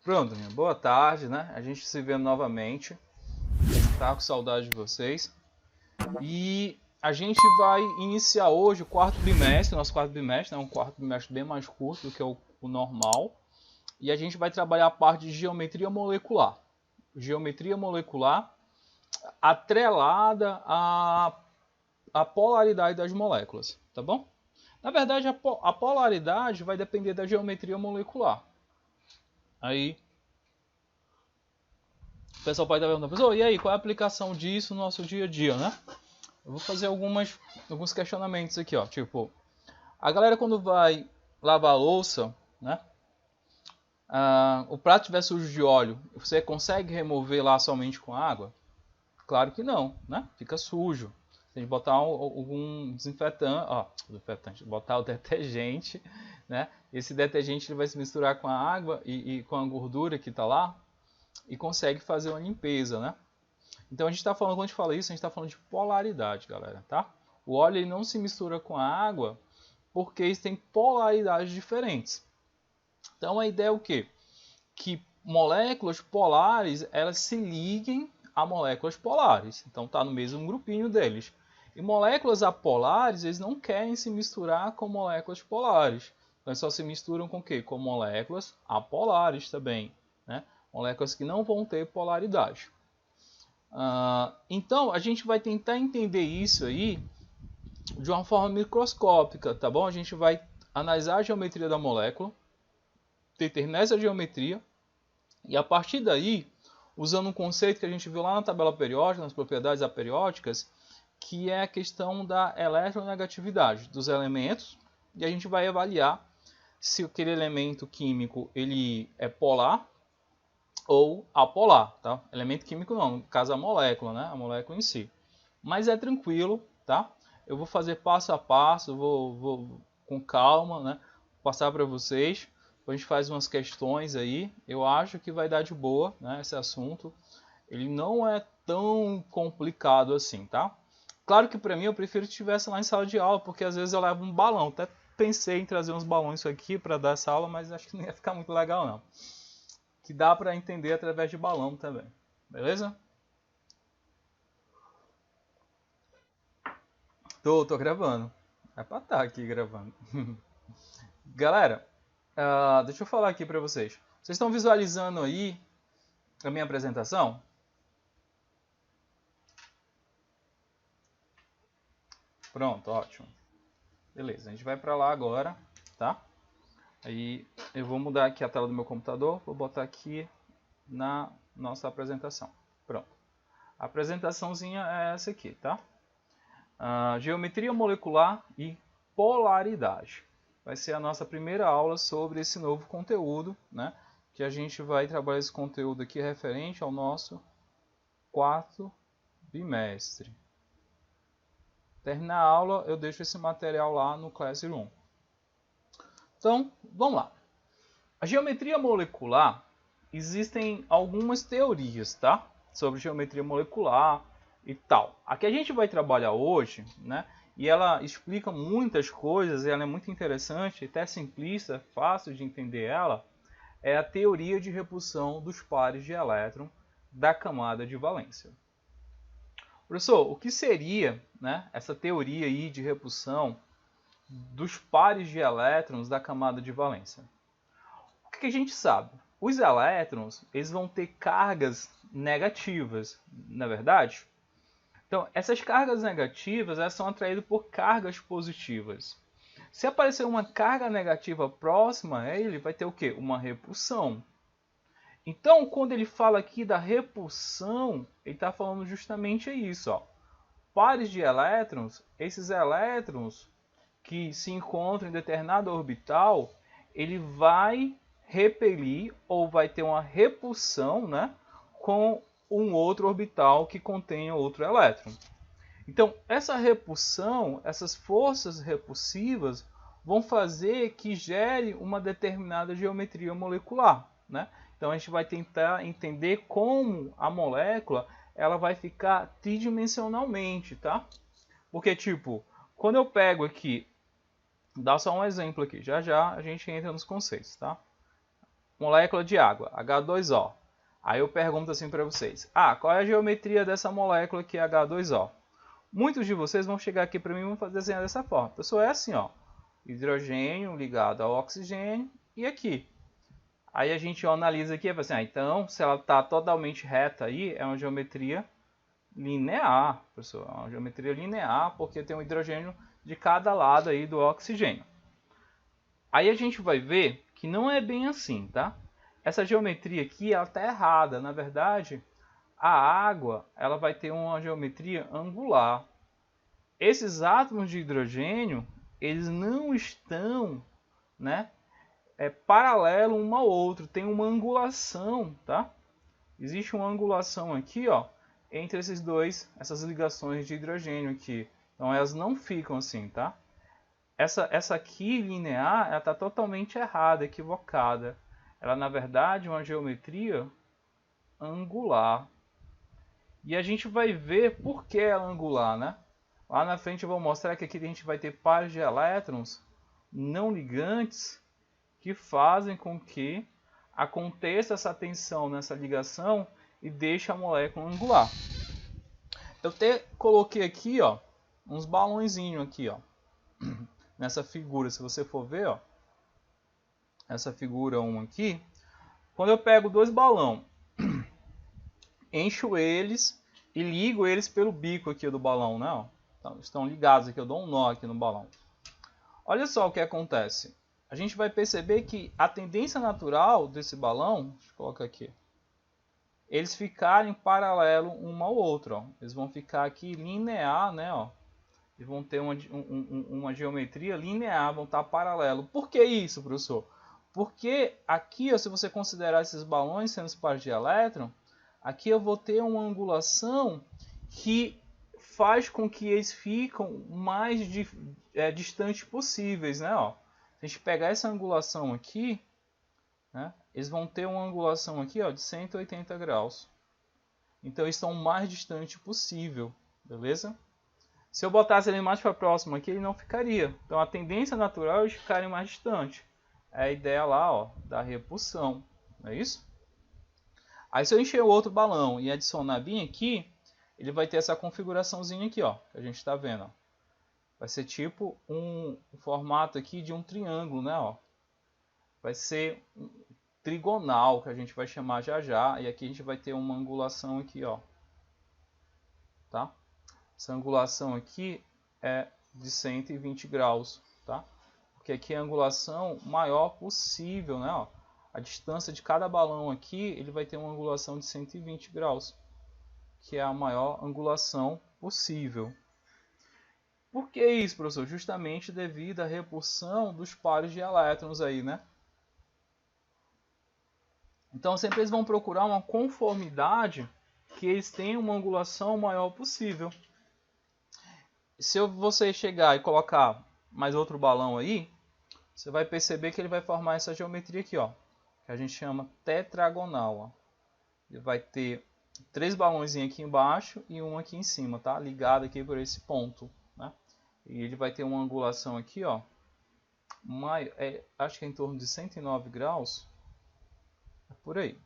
Pronto, minha boa tarde, né? A gente se vê novamente. Tá com saudade de vocês. E a gente vai iniciar hoje o quarto bimestre, nosso quarto bimestre, né? Um quarto bimestre bem mais curto do que o normal. E a gente vai trabalhar a parte de geometria molecular. Geometria molecular atrelada à polaridade das moléculas, tá bom? Na verdade, a polaridade vai depender da geometria molecular. Aí o pessoal pode estar perguntando, professor, e aí, qual é a aplicação disso no nosso dia a dia, né? Eu vou fazer alguns questionamentos aqui, ó. Tipo, a galera quando vai lavar a louça, né? O prato estiver sujo de óleo, você consegue remover lá somente com água? Claro que não, né? Fica sujo. Tem que botar algum desinfetante, botar o detergente, né? Esse detergente ele vai se misturar com a água e com a gordura que está lá e consegue fazer uma limpeza, né? Então a gente está falando, quando a gente fala isso, a gente está falando de polaridade, galera, tá? O óleo ele não se mistura com a água porque eles têm polaridades diferentes. Então a ideia é o quê? Que moléculas polares elas se liguem a moléculas polares. Então está no mesmo grupinho deles. E moléculas apolares eles não querem se misturar com moléculas polares. Então eles só se misturam com o quê? Com moléculas apolares também, né? Moléculas que não vão ter polaridade. Então a gente vai tentar entender isso aí de uma forma microscópica, tá bom? A gente vai analisar a geometria da molécula, determinar essa geometria e a partir daí, usando um conceito que a gente viu lá na tabela periódica, nas propriedades aperiódicas, que é a questão da eletronegatividade dos elementos, e a gente vai avaliar se aquele elemento químico ele é polar ou apolar, tá? Elemento químico não, no caso a molécula, né? A molécula em si. Mas é tranquilo, tá? Eu vou fazer passo a passo, vou com calma, né? Passar para vocês. A gente faz umas questões aí. Eu acho que vai dar de boa, né? Esse assunto. Ele não é tão complicado assim, tá? Claro que para mim eu prefiro que estivesse lá em sala de aula, porque às vezes eu levo um balão. Até pensei em trazer uns balões aqui para dar essa aula, mas acho que não ia ficar muito legal não. Que dá para entender através de balão também. Beleza? Tô gravando. É pra estar aqui gravando. Galera, deixa eu falar aqui para vocês. Vocês estão visualizando aí a minha apresentação? Pronto, ótimo. Beleza, a gente vai para lá agora, tá? Aí eu vou mudar aqui a tela do meu computador, vou botar aqui na nossa apresentação. Pronto. A apresentaçãozinha é essa aqui, tá? Geometria molecular e polaridade. Vai ser a nossa primeira aula sobre esse novo conteúdo, né? Que a gente vai trabalhar esse conteúdo aqui referente ao nosso quarto bimestre. Terminar a aula, eu deixo esse material lá no Classroom. Então, vamos lá. A geometria molecular, existem algumas teorias, tá? Sobre geometria molecular e tal. A que a gente vai trabalhar hoje, né? E ela explica muitas coisas, ela é muito interessante, até simplista, fácil de entender ela, é a teoria de repulsão dos pares de elétron da camada de valência. Professor, o que seria, né, essa teoria aí de repulsão dos pares de elétrons da camada de valência? O que a gente sabe? Os elétrons eles vão ter cargas negativas, não é verdade? Então, essas cargas negativas elas são atraídas por cargas positivas. Se aparecer uma carga negativa próxima a ele, vai ter o quê? Uma repulsão. Então, quando ele fala aqui da repulsão, ele está falando justamente isso. Ó. Pares de elétrons, esses elétrons que se encontram em determinada orbital, ele vai repelir ou vai ter uma repulsão, né, com um outro orbital que contenha outro elétron. Então, essa repulsão, essas forças repulsivas vão fazer que gere uma determinada geometria molecular, né? Então, a gente vai tentar entender como a molécula ela vai ficar tridimensionalmente, tá? Porque, tipo, quando eu pego aqui, dá só um exemplo aqui, já já a gente entra nos conceitos, tá? molécula de água, H2O. Aí eu pergunto assim para vocês, qual é a geometria dessa molécula aqui, H2O? Muitos de vocês vão chegar aqui para mim e vão desenhar dessa forma. Pessoal, é assim, ó, hidrogênio ligado ao oxigênio e aqui. Aí a gente analisa aqui e fala assim, então, se ela está totalmente reta aí, é uma geometria linear, pessoal. É uma geometria linear, porque tem um hidrogênio de cada lado aí do oxigênio. Aí a gente vai ver que não é bem assim, tá? Essa geometria aqui, ela está errada. Na verdade, a água, ela vai ter uma geometria angular. Esses átomos de hidrogênio, eles não estão, né, paralelo um ao outro. Tem uma angulação, tá? Existe uma angulação aqui, ó, entre essas ligações de hidrogênio aqui. Então elas não ficam assim, tá? Essa aqui linear, ela está totalmente errada, equivocada. Ela na verdade é uma geometria angular. E a gente vai ver por que ela é angular, né? Lá na frente eu vou mostrar que aqui a gente vai ter pares de elétrons não ligantes que fazem com que aconteça essa tensão nessa ligação e deixe a molécula angular. Eu até coloquei aqui, ó, uns balãozinhos aqui, ó, nessa figura. Se você for ver, ó, essa figura 1 aqui, quando eu pego dois balões, encho eles e ligo eles pelo bico aqui do balão, né? Ó. Então, estão ligados aqui, eu dou um nó aqui no balão. Olha só o que acontece. A gente vai perceber que a tendência natural desse balão, deixa eu colocar aqui, eles ficarem paralelo um ao outro, ó. Eles vão ficar aqui linear, né? Ó. E vão ter uma geometria linear, vão estar paralelo. Por que isso, professor? Porque aqui, ó, se você considerar esses balões sendo pares de elétron, aqui eu vou ter uma angulação que faz com que eles ficam mais distantes possíveis, né? Ó. Se a gente pegar essa angulação aqui, né, eles vão ter uma angulação aqui, ó, de 180 graus. Então eles estão o mais distante possível, beleza? Se eu botasse ele mais para próximo aqui, ele não ficaria. Então a tendência natural é eles ficarem mais distantes. É a ideia lá, ó, da repulsão, não é isso? Aí se eu encher o outro balão e adicionar bem aqui, ele vai ter essa configuraçãozinha aqui, ó, que a gente está vendo. Ó. Vai ser tipo um formato aqui de um triângulo, né? Ó. Vai ser um trigonal, que a gente vai chamar já já. E aqui a gente vai ter uma angulação aqui, ó. Tá? Essa angulação aqui é de 120 graus, tá? Porque aqui é a angulação maior possível, né? Ó. A distância de cada balão aqui, ele vai ter uma angulação de 120 graus, que é a maior angulação possível. Por que isso, professor? Justamente devido à repulsão dos pares de elétrons aí, né? Então sempre eles vão procurar uma conformidade que eles tenham uma angulação maior possível. Se você chegar e colocar mais outro balão aí, você vai perceber que ele vai formar essa geometria aqui, ó, que a gente chama tetragonal. Ó. Ele vai ter 3 balões aqui embaixo e um aqui em cima, tá? Ligado aqui por esse ponto, né? E ele vai ter uma angulação aqui, ó, acho que é em torno de 109 graus, é por aí,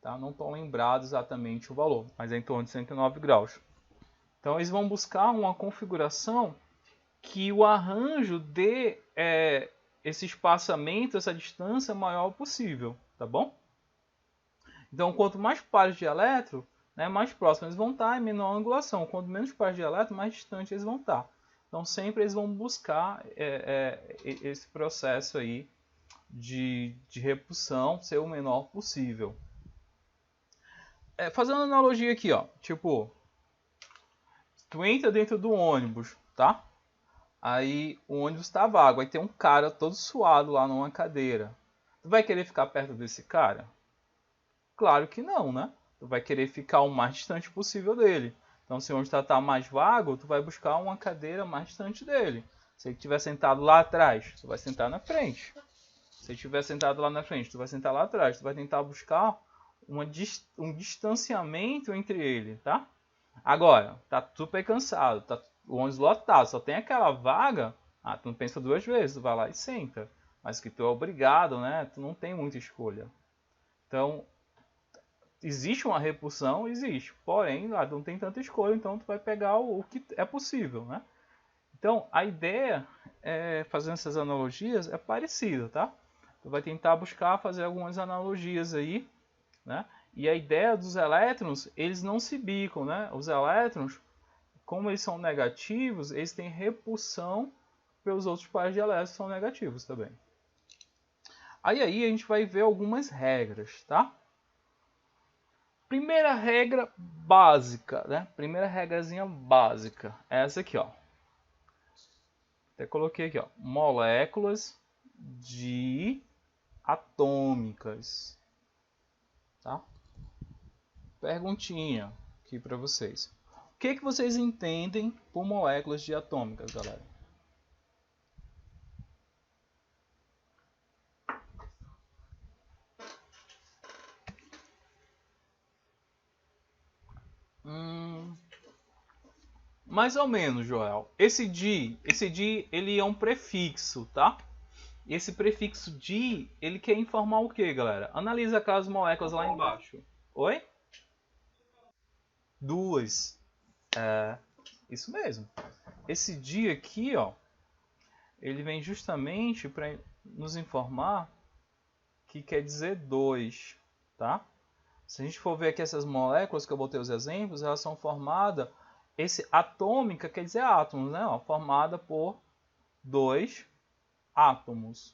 tá? Não estou lembrado exatamente o valor, mas é em torno de 109 graus. Então eles vão buscar uma configuração que o arranjo dê esse espaçamento, essa distância maior possível, tá bom? Então quanto mais pares de elétron, né, mais próximos eles vão estar, e menor a angulação. Quanto menos pares de elétron, mais distante eles vão estar. Então sempre eles vão buscar esse processo aí de repulsão ser o menor possível. Fazendo uma analogia aqui, ó, tipo, tu entra dentro do ônibus, tá? Aí o ônibus está vago, aí tem um cara todo suado lá numa cadeira. Tu vai querer ficar perto desse cara? Claro que não, né? Tu vai querer ficar o mais distante possível dele. Então se o ônibus está mais vago, tu vai buscar uma cadeira mais distante dele. Se ele estiver sentado lá atrás, tu vai sentar na frente. Se ele estiver sentado lá na frente, tu vai sentar lá atrás. Tu vai tentar buscar um distanciamento entre ele, tá? Agora, tá super cansado, tá o ônibus lotado, só tem aquela vaga, tu não pensa 2 vezes, tu vai lá e senta. Mas que tu é obrigado, né? Tu não tem muita escolha. Então, existe uma repulsão? Existe. Porém, lá não tem tanta escolha, então tu vai pegar o que é possível, né? Então, a ideia, fazendo essas analogias, é parecida, tá? Tu vai tentar buscar fazer algumas analogias aí, né? E a ideia dos elétrons, eles não se bicam, né? Os elétrons, como eles são negativos, eles têm repulsão pelos outros pares de elétrons que são negativos também. Aí a gente vai ver algumas regras, tá? Primeira regra básica, né? Primeira regrazinha básica é essa aqui, ó. Até coloquei aqui, ó. Moléculas diatômicas, tá? Perguntinha aqui para vocês. O que vocês entendem por moléculas diatômicas, galera? Mais ou menos, Joel. Esse di, ele é um prefixo, tá? Esse prefixo di, ele quer informar o que, galera? Analisa aquelas moléculas lá embaixo. Oi? Duas. É, isso mesmo. Esse di aqui, ó, ele vem justamente para nos informar que quer dizer dois, tá? Se a gente for ver aqui essas moléculas que eu botei os exemplos, elas são formadas. Esse atômica quer dizer átomos, né? Ó, formada por dois átomos.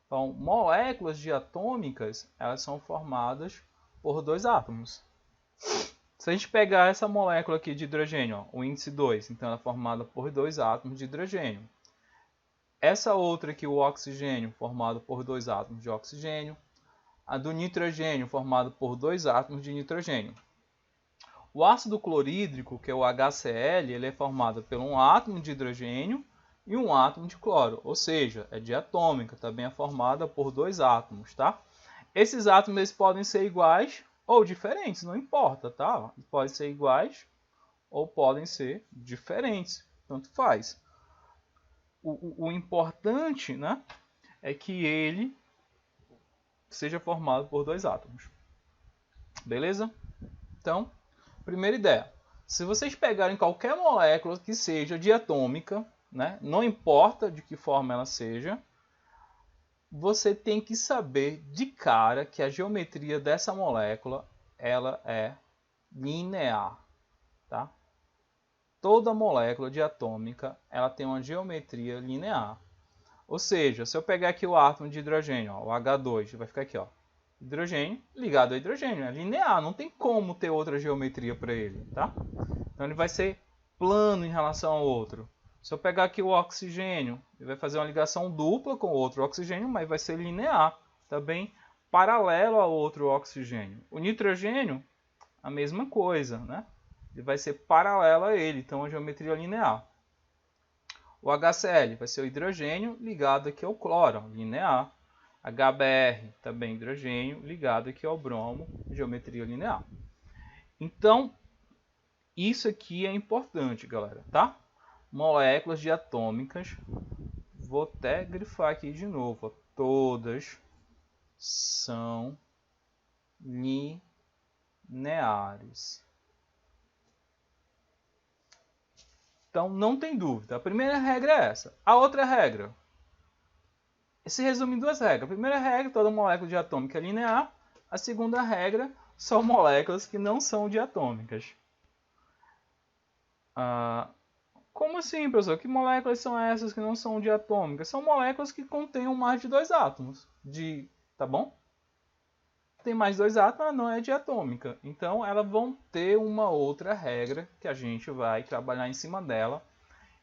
Então, moléculas diatômicas, elas são formadas por dois átomos. Se a gente pegar essa molécula aqui de hidrogênio, ó, o índice 2, então ela é formada por dois átomos de hidrogênio. Essa outra aqui, o oxigênio, formado por dois átomos de oxigênio. A do nitrogênio, formado por dois átomos de nitrogênio. O ácido clorídrico, que é o HCl, ele é formado por um átomo de hidrogênio e um átomo de cloro, ou seja, é diatômica, também é formada por dois átomos, tá? Esses átomos eles podem ser iguais ou diferentes, não importa, tá? Podem ser iguais ou podem ser diferentes, tanto faz. O importante, né, é que ele seja formado por dois átomos. Beleza? Então, primeira ideia. Se vocês pegarem qualquer molécula que seja diatômica, né, não importa de que forma ela seja, você tem que saber de cara que a geometria dessa molécula ela é linear, tá? Toda molécula diatômica ela tem uma geometria linear. Ou seja, se eu pegar aqui o átomo de hidrogênio, ó, o H2, vai ficar aqui, ó, hidrogênio ligado a hidrogênio, é linear, não tem como ter outra geometria para ele, tá? Então ele vai ser plano em relação ao outro. Se eu pegar aqui o oxigênio, ele vai fazer uma ligação dupla com o outro oxigênio, mas vai ser linear, também paralelo ao outro oxigênio. O nitrogênio, a mesma coisa, né? Ele vai ser paralelo a ele, então a geometria linear. O HCl vai ser o hidrogênio ligado aqui ao cloro, linear. HBr, também hidrogênio, ligado aqui ao bromo, geometria linear. Então, isso aqui é importante, galera, tá? Moléculas diatômicas, vou até grifar aqui de novo, ó, todas são lineares. Então, não tem dúvida. A primeira regra é essa. A outra regra se resume em duas regras. A primeira regra, toda molécula diatômica é linear. A segunda regra, são moléculas que não são diatômicas. Como assim, professor? Que moléculas são essas que não são diatômicas? São moléculas que contêm mais de dois átomos. Tá bom? Tem mais de dois átomos, não é diatômica. Então, elas vão ter uma outra regra que a gente vai trabalhar em cima dela.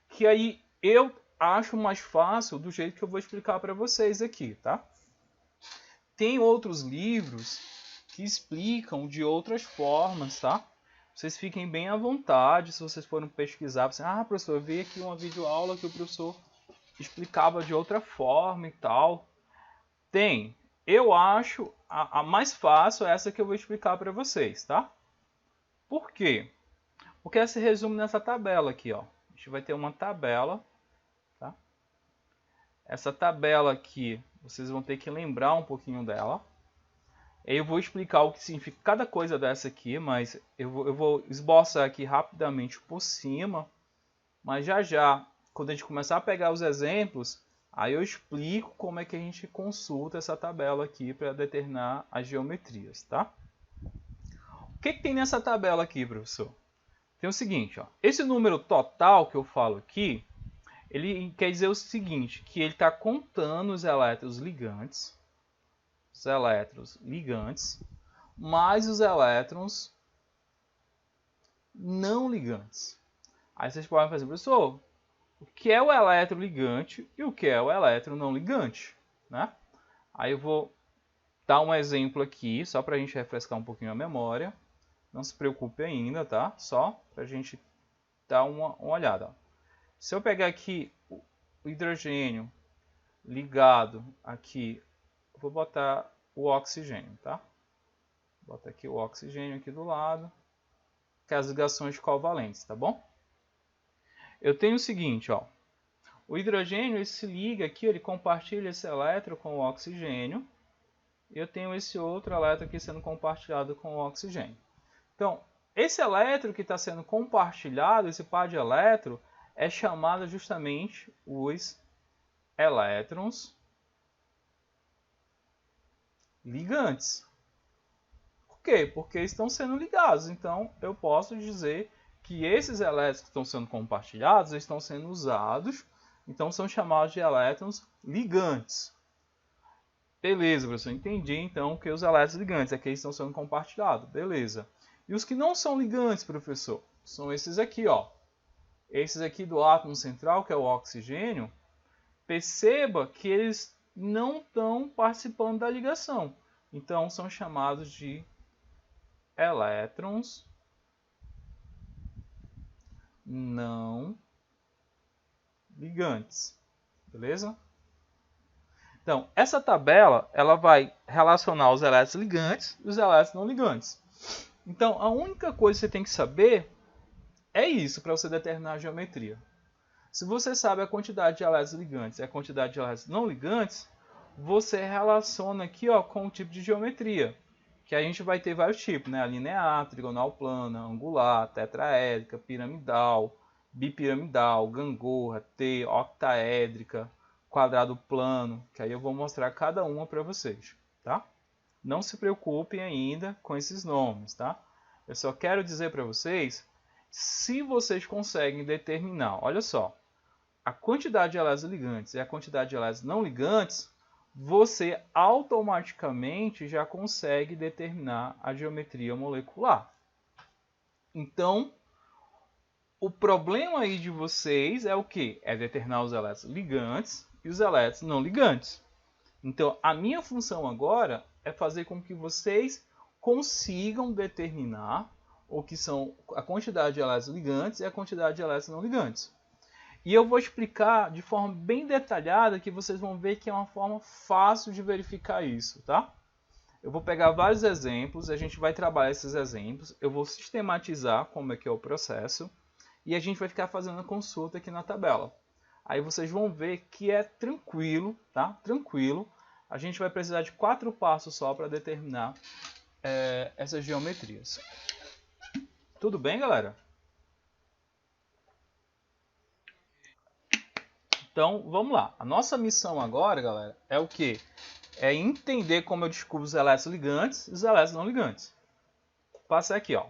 Que aí eu acho mais fácil do jeito que eu vou explicar para vocês aqui, tá? Tem outros livros que explicam de outras formas, tá? Vocês fiquem bem à vontade se vocês forem pesquisar. Você, professor, eu vi aqui uma videoaula que o professor explicava de outra forma e tal. Tem. Eu acho a mais fácil é essa que eu vou explicar para vocês, tá? Por quê? Porque ela se resume nessa tabela aqui, ó. A gente vai ter uma tabela, tá? Essa tabela aqui, vocês vão ter que lembrar um pouquinho dela. Eu vou explicar o que significa cada coisa dessa aqui, mas eu vou esboçar aqui rapidamente por cima. Mas já, quando a gente começar a pegar os exemplos, aí eu explico como é que a gente consulta essa tabela aqui para determinar as geometrias, tá? O que tem nessa tabela aqui, professor? Tem o seguinte, ó, esse número total que eu falo aqui, ele quer dizer o seguinte, que ele está contando os elétrons ligantes, mais os elétrons não ligantes. Aí vocês podem fazer, professor, o que é o elétron ligante e o que é o elétron não ligante, né? Aí eu vou dar um exemplo aqui, só para a gente refrescar um pouquinho a memória. Não se preocupe ainda, tá? Só para a gente dar uma olhada. Se eu pegar aqui o hidrogênio ligado aqui, vou botar o oxigênio, tá? Vou botar aqui o oxigênio aqui do lado, que é as ligações covalentes, tá bom? Eu tenho o seguinte, ó. O hidrogênio ele se liga aqui, ele compartilha esse elétron com o oxigênio. E eu tenho esse outro elétron aqui sendo compartilhado com o oxigênio. Então, esse elétron que está sendo compartilhado, esse par de elétron, é chamado justamente os elétrons ligantes. Por quê? Porque estão sendo ligados. Então, eu posso dizer que esses elétrons que estão sendo compartilhados estão sendo usados, então são chamados de elétrons ligantes. Beleza, professor, entendi então que os elétrons ligantes aqui estão sendo compartilhados. Beleza. E os que não são ligantes, professor? São esses aqui, ó. Esses aqui do átomo central, que é o oxigênio. Perceba que eles não estão participando da ligação. Então, são chamados de elétrons não ligantes. Beleza? Então, essa tabela ela vai relacionar os elétrons ligantes e os elétrons não ligantes. Então, a única coisa que você tem que saber é isso para você determinar a geometria. Se você sabe a quantidade de elétrons ligantes e a quantidade de elétrons não ligantes, você relaciona aqui ó, com o tipo de geometria. Que a gente vai ter vários tipos, né? A linear, trigonal plana, angular, tetraédrica, piramidal, bipiramidal, gangorra, T, octaédrica, quadrado plano, que aí eu vou mostrar cada uma para vocês, tá? Não se preocupem ainda com esses nomes, tá? Eu só quero dizer para vocês, se vocês conseguem determinar, olha só, a quantidade de elétrons ligantes e a quantidade de elétrons não ligantes, você automaticamente já consegue determinar a geometria molecular. Então, o problema aí de vocês é o quê? É determinar os elétrons ligantes e os elétrons não ligantes. Então, a minha função agora é fazer com que vocês consigam determinar o que são a quantidade de elétrons ligantes e a quantidade de elétrons não ligantes. E eu vou explicar de forma bem detalhada que vocês vão ver que é uma forma fácil de verificar isso, tá? Eu vou pegar vários exemplos, a gente vai trabalhar esses exemplos, eu vou sistematizar como é que é o processo e a gente vai ficar fazendo a consulta aqui na tabela. Aí vocês vão ver que é tranquilo, tá? Tranquilo. A gente vai precisar de 4 passos só para determinar essas geometrias. Tudo bem, galera? Então, vamos lá. A nossa missão agora, galera, é o quê? É entender como eu descubro os elétrons ligantes e os elétrons não ligantes. Passa aqui, ó.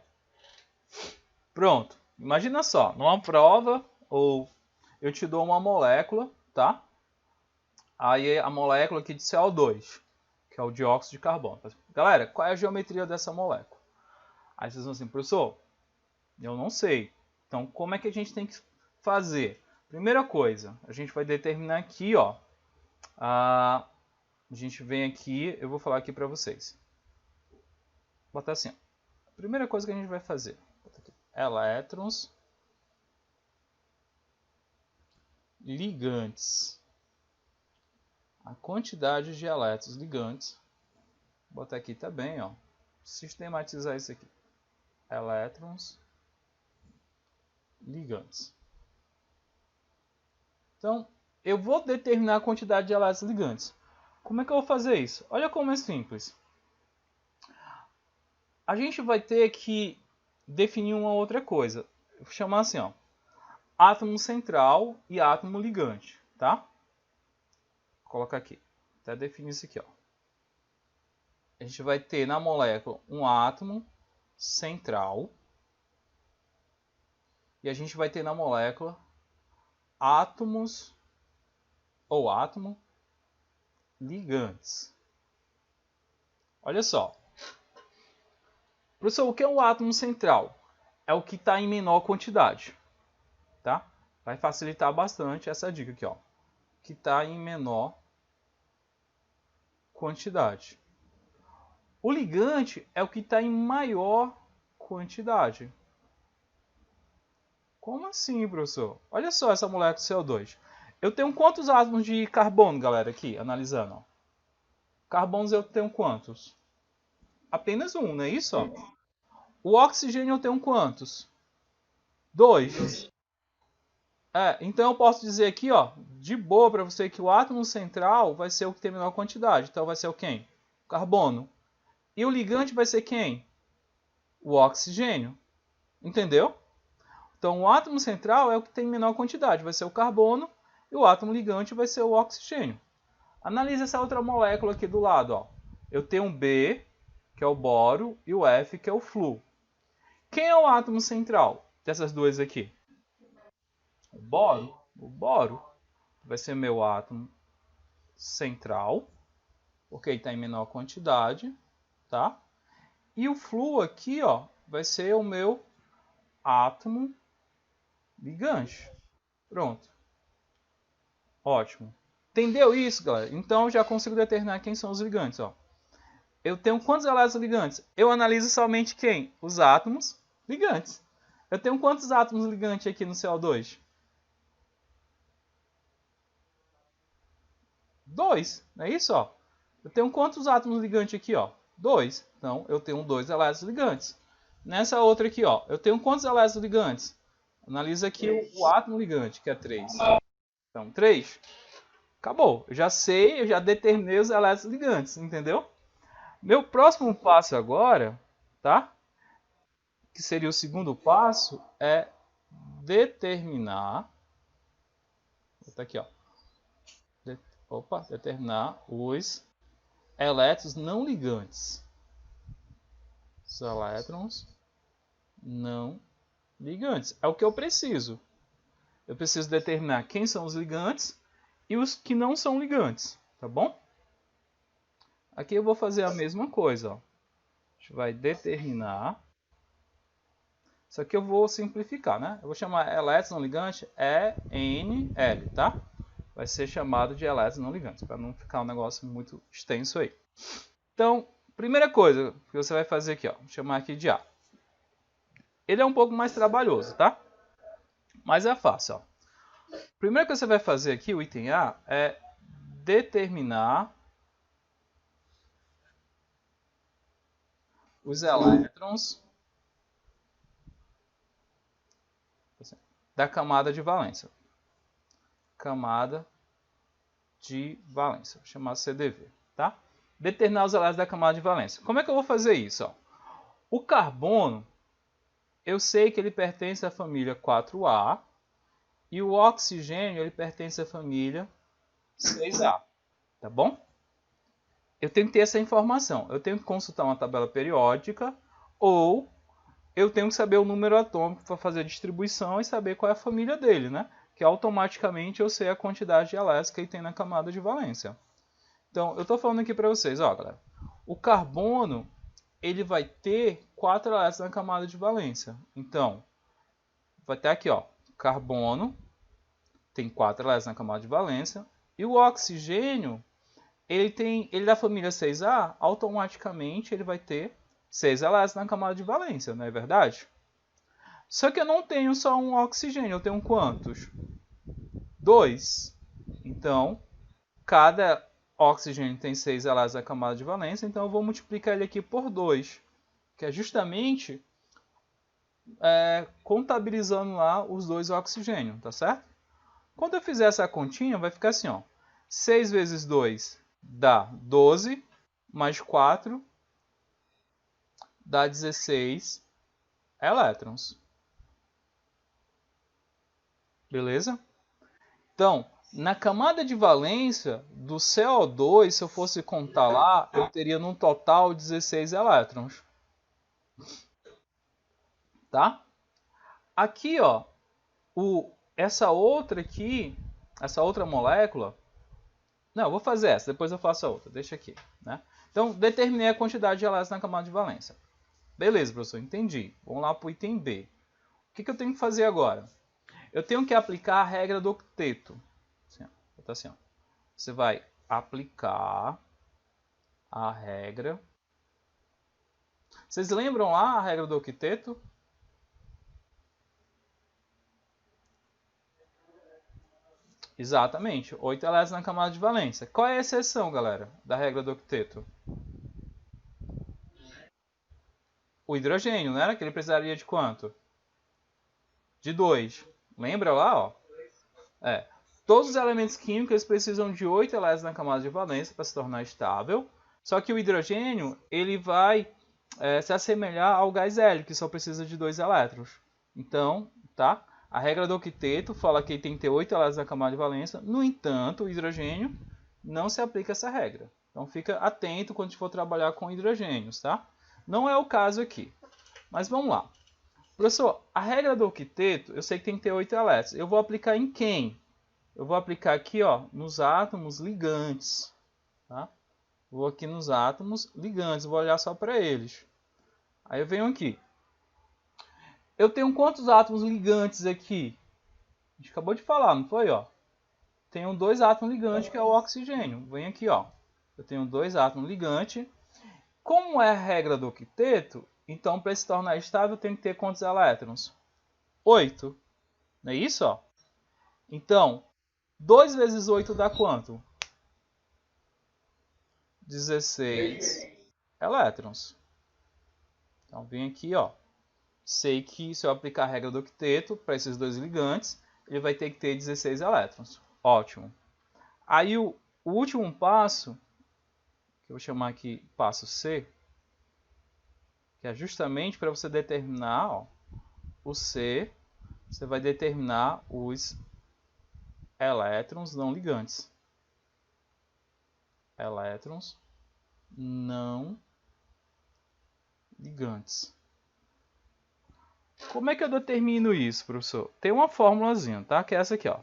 Pronto. Imagina só, numa prova, ou eu te dou uma molécula, tá? Aí a molécula aqui de CO2, que é o dióxido de carbono. Galera, qual é a geometria dessa molécula? Aí vocês vão assim, professor, eu não sei. Então, como é que a gente tem que fazer? Primeira coisa, a gente vai determinar aqui, ó. A gente vem aqui, eu vou falar aqui para vocês. Vou botar assim, ó. Primeira coisa que a gente vai fazer, elétrons ligantes. A quantidade de elétrons ligantes. Vou botar aqui também, ó. Sistematizar isso aqui. Elétrons ligantes. Então, eu vou determinar a quantidade de elétrons ligantes. Como é que eu vou fazer isso? Olha como é simples. a gente vai ter que definir uma outra coisa. Vou chamar assim, ó, átomo central e átomo ligante, tá? Vou colocar aqui. Até definir isso aqui, ó. A gente vai ter na molécula um átomo central e a gente vai ter na molécula átomos ou átomo ligantes. Olha só. Professor, o que é um átomo central? É o que está em menor quantidade, tá? Vai facilitar bastante essa dica aqui, ó. Que está em menor quantidade. O ligante é o que está em maior quantidade. Como assim, professor? Olha só essa molécula CO2. Eu tenho quantos átomos de carbono, galera, aqui, analisando? Ó. Carbonos eu tenho quantos? Apenas um, não é isso? Ó? O oxigênio eu tenho quantos? 2. Então eu posso dizer aqui, ó, de boa para você que o átomo central vai ser o que tem menor quantidade. Então vai ser o quem? O carbono. E o ligante vai ser quem? O oxigênio. Entendeu? Então o átomo central é o que tem menor quantidade, vai ser o carbono, e o átomo ligante vai ser o oxigênio. Analise essa outra molécula aqui do lado. Ó. Eu tenho um B, que é o boro, e o F, que é o flúor. Quem é o átomo central dessas duas aqui? O boro. O boro vai ser meu átomo central, porque ele está em menor quantidade, tá? E o flúor aqui, ó, vai ser o meu átomo ligante. Pronto. Ótimo. Entendeu isso, galera? Então já consigo determinar quem são os ligantes. Ó. Eu tenho quantos elétrons ligantes? Eu analiso somente quem? Os átomos ligantes. Eu tenho quantos átomos ligantes aqui no CO2? 2, não é isso? Ó? Eu tenho quantos átomos ligantes aqui? 2. Então, eu tenho 2 elétrons ligantes. Nessa outra aqui, ó, eu tenho quantos elétrons ligantes? Analisa aqui o átomo ligante, que é 3. Então, 3. Acabou. Eu já sei, eu já determinei os elétrons ligantes, entendeu? Meu próximo passo agora, tá? Que seria o segundo passo, é determinar. Tá aqui, ó. Determinar os elétrons não ligantes. Os elétrons não ligantes. É o que eu preciso. Eu preciso determinar quem são os ligantes e os que não são ligantes, tá bom? Aqui eu vou fazer a mesma coisa, ó. A gente vai determinar. Isso aqui eu vou simplificar, né? Eu vou chamar elétrons não ligantes ENL, tá? Vai ser chamado de elétrons não ligantes, para não ficar um negócio muito extenso aí. Então, primeira coisa que você vai fazer aqui, ó, vou chamar aqui de A. Ele é um pouco mais trabalhoso, tá? Mas é fácil, ó. Primeiro que você vai fazer aqui, o item A, é determinar os elétrons da camada de valência. Camada de valência, vou chamar CDV, tá? Determinar os elétrons da camada de valência. Como é que eu vou fazer isso? Ó? O carbono, eu sei que ele pertence à família 4A, e o oxigênio, ele pertence à família 6A, tá bom? Eu tenho que ter essa informação. Eu tenho que consultar uma tabela periódica ou eu tenho que saber o número atômico para fazer a distribuição e saber qual é a família dele, né? Que automaticamente eu sei a quantidade de elétrons que ele tem na camada de valência. Então, eu estou falando aqui para vocês, ó, galera. O carbono, ele vai ter 4 elétrons na camada de valência. Então, vai ter aqui, ó, carbono tem 4 elétrons na camada de valência. E o oxigênio, ele é da família 6A, automaticamente ele vai ter 6 elétrons na camada de valência, não é verdade? Só que eu não tenho só um oxigênio, eu tenho quantos? 2. Então, cada oxigênio tem 6 elétrons na camada de valência, então eu vou multiplicar ele aqui por 2, que é justamente contabilizando lá os 2 oxigênios, tá certo? Quando eu fizer essa continha, vai ficar assim, ó. 6 vezes 2 dá 12, mais 4 dá 16 elétrons. Beleza? Então, na camada de valência do CO2, se eu fosse contar lá, eu teria no total 16 elétrons. Tá? Aqui, ó, essa outra aqui, essa outra molécula... Não, eu vou fazer essa, depois eu faço a outra. Deixa aqui, né? Então, determinei a quantidade de elétrons na camada de valência. Beleza, professor, entendi. Vamos lá para o item B. O que eu tenho que fazer agora? Eu tenho que aplicar a regra do octeto. Assim, ó. Você vai aplicar a regra. Vocês lembram lá a regra do octeto? Exatamente, 8 elétrons na camada de valência. Qual é a exceção, galera, da regra do octeto? O hidrogênio, não era que ele precisaria de quanto? De 2. Lembra lá, ó? Todos os elementos químicos eles precisam de 8 elétrons na camada de valência para se tornar estável. Só que o hidrogênio ele vai se assemelhar ao gás hélio, que só precisa de 2 elétrons. Então, tá? A regra do octeto fala que ele tem que ter 8 elétrons na camada de valência. No entanto, o hidrogênio não se aplica essa regra. Então, fica atento quando for trabalhar com hidrogênios, tá? Não é o caso aqui. Mas vamos lá. Professor, a regra do octeto, eu sei que tem que ter 8 elétrons. Eu vou aplicar em quem? Eu vou aplicar aqui, ó, nos átomos ligantes. Tá? Vou aqui nos átomos ligantes, vou olhar só para eles. Aí eu venho aqui. Eu tenho quantos átomos ligantes aqui? A gente acabou de falar, não foi? Ó? Tenho 2 átomos ligantes, que é o oxigênio. Vem aqui, ó. Eu tenho 2 átomos ligantes. Como é a regra do octeto, então para se tornar estável tem que ter quantos elétrons? 8. Não é isso? Ó? Então, 2 vezes 8 dá quanto? 16 elétrons. Então, vem aqui, ó. Sei que se eu aplicar a regra do octeto para esses 2 ligantes, ele vai ter que ter 16 elétrons. Ótimo. Aí o último passo, que eu vou chamar aqui passo C, que é justamente para você determinar, ó, o C, você vai determinar os elétrons não ligantes. Elétrons não ligantes. Como é que eu determino isso, professor? Tem uma fórmulazinha, tá? Que é essa aqui, ó.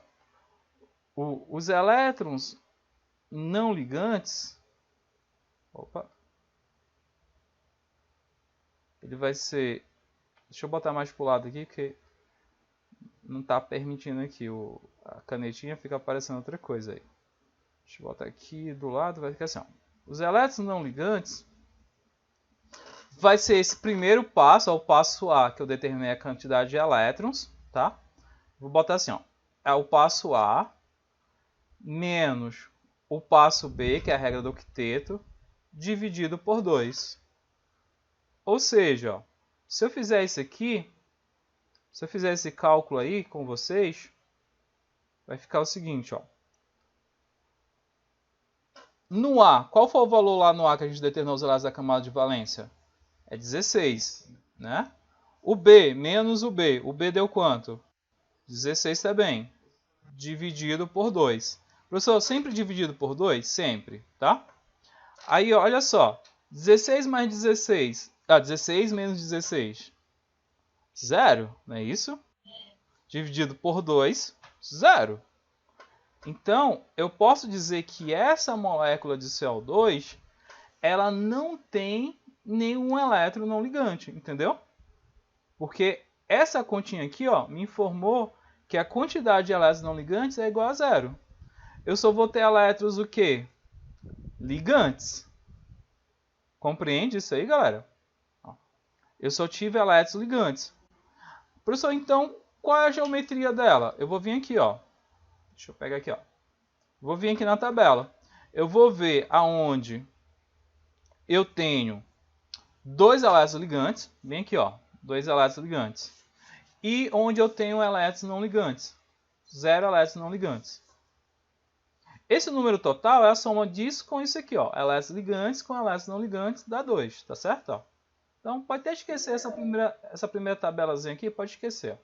Os elétrons não ligantes, opa, ele vai ser, deixa eu botar mais pro lado aqui, porque não está permitindo aqui, a canetinha fica aparecendo outra coisa aí. Deixa eu botar aqui do lado, vai ficar assim, ó. Os elétrons não ligantes vai ser esse primeiro passo, ó, o passo A, que eu determinei a quantidade de elétrons, tá? Vou botar assim, ó, é o passo A menos o passo B, que é a regra do octeto, dividido por 2. Ou seja, ó, se eu fizer isso aqui, se eu fizer esse cálculo aí com vocês, vai ficar o seguinte, ó. No A, qual foi o valor lá no A que a gente determinou os elétrons da camada de valência? É 16, né? O B, menos o B deu quanto? 16 também, dividido por 2. Professor, sempre dividido por 2? Sempre, tá? Aí, olha só, 16 mais 16, 16 menos 16, 0, não é isso? Dividido por 2, 0. Então, eu posso dizer que essa molécula de CO2, ela não tem nenhum elétron não ligante, entendeu? Porque essa continha aqui, ó, me informou que a quantidade de elétrons não ligantes é igual a 0. Eu só vou ter elétrons o quê? Ligantes. Compreende isso aí, galera? Eu só tive elétrons ligantes. Professor, então, qual é a geometria dela? Eu vou vir aqui, ó. Deixa eu pegar aqui, ó. Vou vir aqui na tabela. Eu vou ver aonde eu tenho 2 elétrons ligantes. Vem aqui, ó. 2 elétrons ligantes. E onde eu tenho elétrons não ligantes. 0 elétrons não ligantes. Esse número total é a soma disso com isso aqui, ó. Elétrons ligantes com elétrons não ligantes dá 2, tá certo? Ó. Então, pode até esquecer essa primeira tabelazinha aqui, pode esquecer.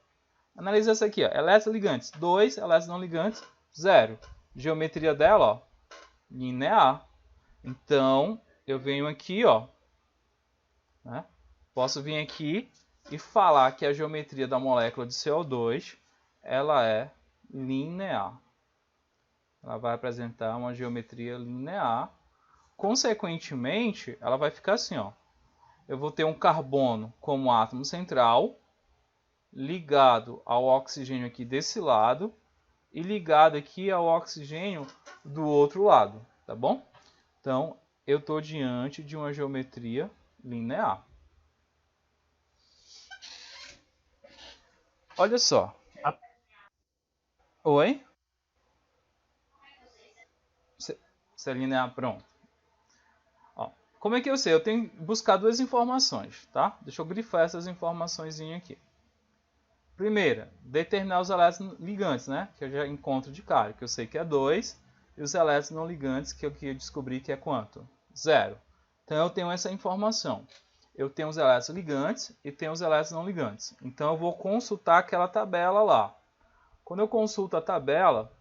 Analisa essa aqui, ó. Elétrons ligantes, 2, elétrons não ligantes, 0. Geometria dela, ó, linear. Então, eu venho aqui, ó, né? Posso vir aqui e falar que a geometria da molécula de CO2, ela é linear. Ela vai apresentar uma geometria linear. Consequentemente, ela vai ficar assim, ó. Eu vou ter um carbono como átomo central, ligado ao oxigênio aqui desse lado e ligado aqui ao oxigênio do outro lado, tá bom? Então, eu estou diante de uma geometria linear. Olha só. Oi? Se é linear, pronto. Ó, como é que eu sei? Eu tenho que buscar duas informações, tá? Deixa eu grifar essas informações aqui. Primeira, determinar os elétrons ligantes, né? Que eu já encontro de cara, que eu sei que é 2. E os elétrons não ligantes, que eu descobri que é quanto? 0. Então eu tenho essa informação. Eu tenho os elétrons ligantes e tenho os elétrons não ligantes. Então eu vou consultar aquela tabela lá. Quando eu consulto a tabela,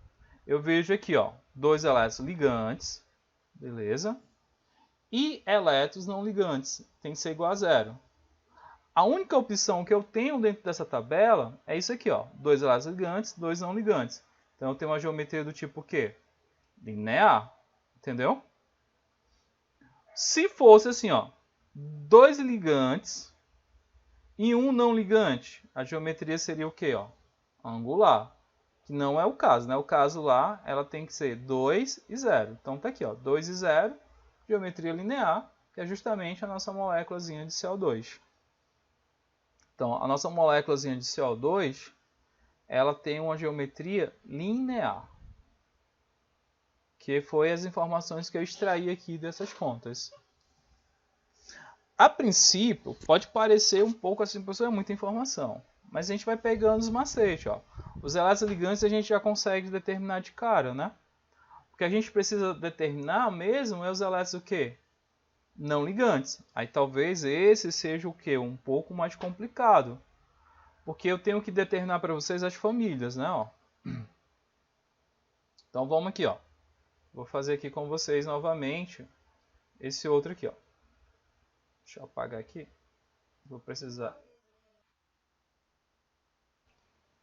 eu vejo aqui, ó, 2 elétrons ligantes, beleza? E elétrons não ligantes, tem que ser igual a 0. A única opção que eu tenho dentro dessa tabela é isso aqui, ó, 2 elétrons ligantes, 2 não ligantes. Então eu tenho uma geometria do tipo o quê? Linear, entendeu? Se fosse assim, ó, 2 ligantes e um não ligante, a geometria seria o quê, ó? Angular. Que não é o caso, né? O caso lá, ela tem que ser 2 e 0. Então tá aqui, ó, 2 e 0, geometria linear, que é justamente a nossa moléculazinha de CO2. Então, a nossa moléculazinha de CO2, ela tem uma geometria linear. Que foi as informações que eu extraí aqui dessas contas. A princípio, pode parecer um pouco assim, professor, é muita informação. Mas a gente vai pegando os macetes, ó. Os elétrons ligantes a gente já consegue determinar de cara, né? O que a gente precisa determinar mesmo é os elétrons o quê? Não ligantes. Aí talvez esse seja o quê? Um pouco mais complicado. Porque eu tenho que determinar para vocês as famílias, né? Ó. Então vamos aqui, ó. Vou fazer aqui com vocês novamente esse outro aqui, ó. Deixa eu apagar aqui. Vou precisar.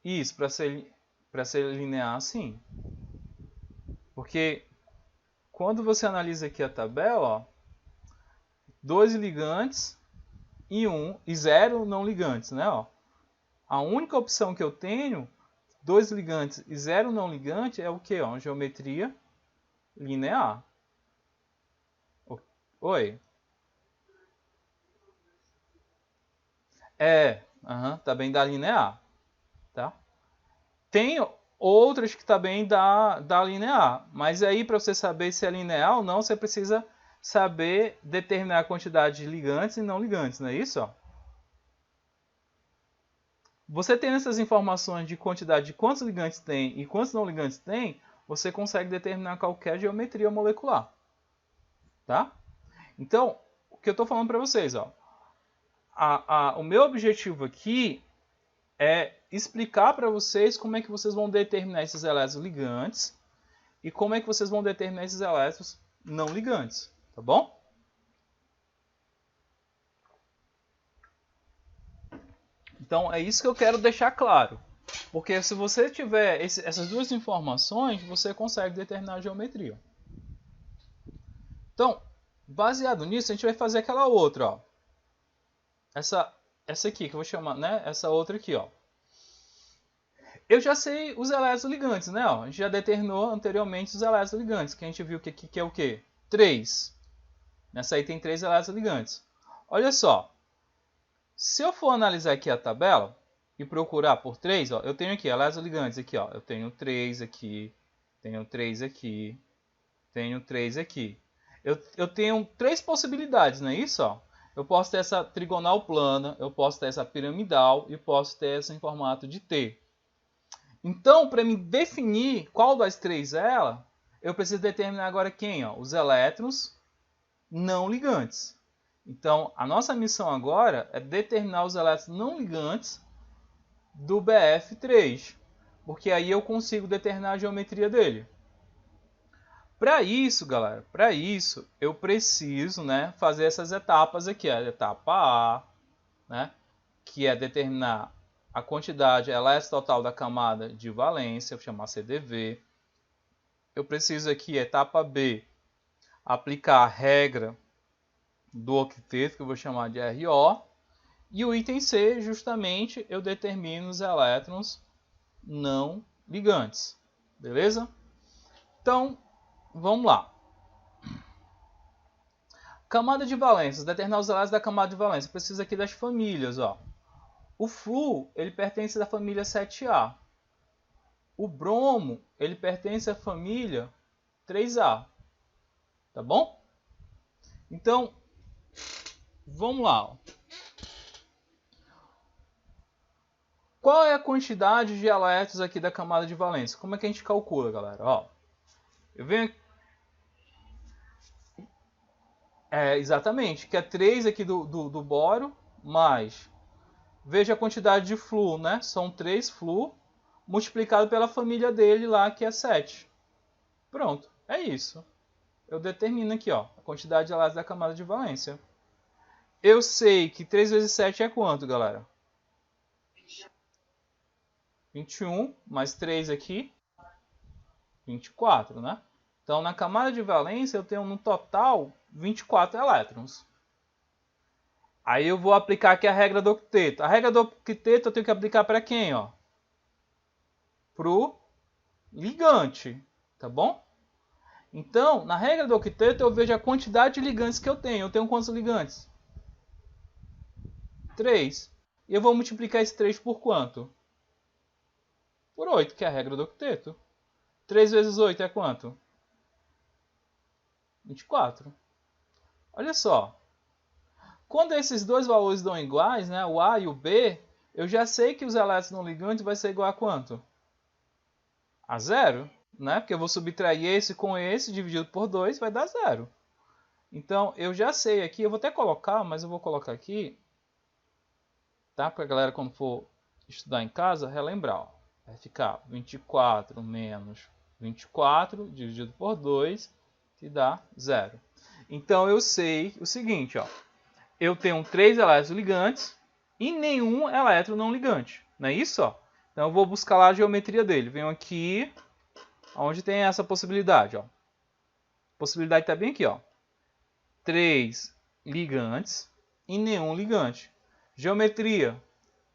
Isso, para ser linear, sim. Porque quando você analisa aqui a tabela, ó, 2 ligantes e 0 não ligantes, né? Ó. A única opção que eu tenho, 2 ligantes e 0 não ligante, é o que? Uma geometria linear. Oi? Também dá linear, tá? Tem outras que também dá linear, mas aí para você saber se é linear ou não, você precisa saber determinar a quantidade de ligantes e não ligantes, não é isso? Ó? Você tendo essas informações de quantidade de quantos ligantes tem e quantos não ligantes tem, você consegue determinar qualquer geometria molecular, tá? Então, o que eu estou falando para vocês, ó, o meu objetivo aqui é explicar para vocês como é que vocês vão determinar esses elétrons ligantes e como é que vocês vão determinar esses elétrons não ligantes, tá bom? Então é isso que eu quero deixar claro, porque se você tiver essas duas informações, você consegue determinar a geometria. Então, baseado nisso, a gente vai fazer aquela outra, ó. Essa aqui que eu vou chamar, né? Essa outra aqui, ó. Eu já sei os elétrons ligantes, né? Ó, a gente já determinou anteriormente os elétrons ligantes, que a gente viu que é o quê? 3. Nessa aí tem 3 elétrons ligantes. Olha só. Se eu for analisar aqui a tabela e procurar por 3, ó, eu tenho aqui elétrons ligantes aqui, ó. Eu tenho 3 aqui, tenho 3 aqui, tenho 3 aqui. Eu tenho 3 possibilidades, não é isso? Ó? Eu posso ter essa trigonal plana, eu posso ter essa piramidal e posso ter essa em formato de T. Então, para me definir qual das 3 é ela, eu preciso determinar agora quem? Ó? Os elétrons não ligantes. Então, a nossa missão agora é determinar os elétrons não ligantes do BF3, porque aí eu consigo determinar a geometria dele. Para isso, galera, eu preciso, né, fazer essas etapas aqui. A etapa A, né, que é determinar a quantidade elétrica total da camada de valência, vou chamar CDV. Eu preciso aqui, etapa B, aplicar a regra do octeto, que eu vou chamar de RO. E o item C, justamente, eu determino os elétrons não ligantes. Beleza? Então, vamos lá. Camada de valências. Determinar os elétrons da camada de valência. Precisa aqui das famílias. Ó. O flúor, ele pertence à família 7A. O bromo, ele pertence à família 3A. Tá bom? Então, vamos lá. Ó. Qual é a quantidade de elétrons aqui da camada de valência? Como é que a gente calcula, galera? Ó, eu venho aqui... exatamente, que é 3 aqui do boro, mais... Veja a quantidade de flúor, né? São 3 flúor, multiplicado pela família dele lá, que é 7. Pronto, é isso. Eu determino aqui, ó, a quantidade de elétrons da camada de valência. Eu sei que 3 vezes 7 é quanto, galera? 21, mais 3 aqui, 24, né? Então, na camada de valência, eu tenho no total 24 elétrons. Aí eu vou aplicar aqui a regra do octeto. A regra do octeto eu tenho que aplicar para quem? Ó? Para o ligante, tá bom? Então, na regra do octeto, eu vejo a quantidade de ligantes que eu tenho. Eu tenho quantos ligantes? 3. E eu vou multiplicar esse 3 por quanto? Por 8, que é a regra do octeto. 3 vezes 8 é quanto? 24. Olha só. Quando esses dois valores dão iguais, né, o A e o B, eu já sei que os elétrons não ligantes vai ser igual a quanto? A 0, né? Porque eu vou subtrair esse com esse, dividido por 2, vai dar 0. Então, eu já sei aqui, eu vou até colocar, mas eu vou colocar aqui, tá? Para a galera, quando for estudar em casa, relembrar. Ó. Vai ficar 24 menos 24, dividido por 2, que dá 0. Então, eu sei o seguinte, ó. Eu tenho 3 elétrons ligantes e nenhum elétron não ligante. Não é isso? Ó? Então eu vou buscar lá a geometria dele. Venho aqui, onde tem essa possibilidade. Ó. A possibilidade está bem aqui. Ó. 3 ligantes e nenhum ligante. Geometria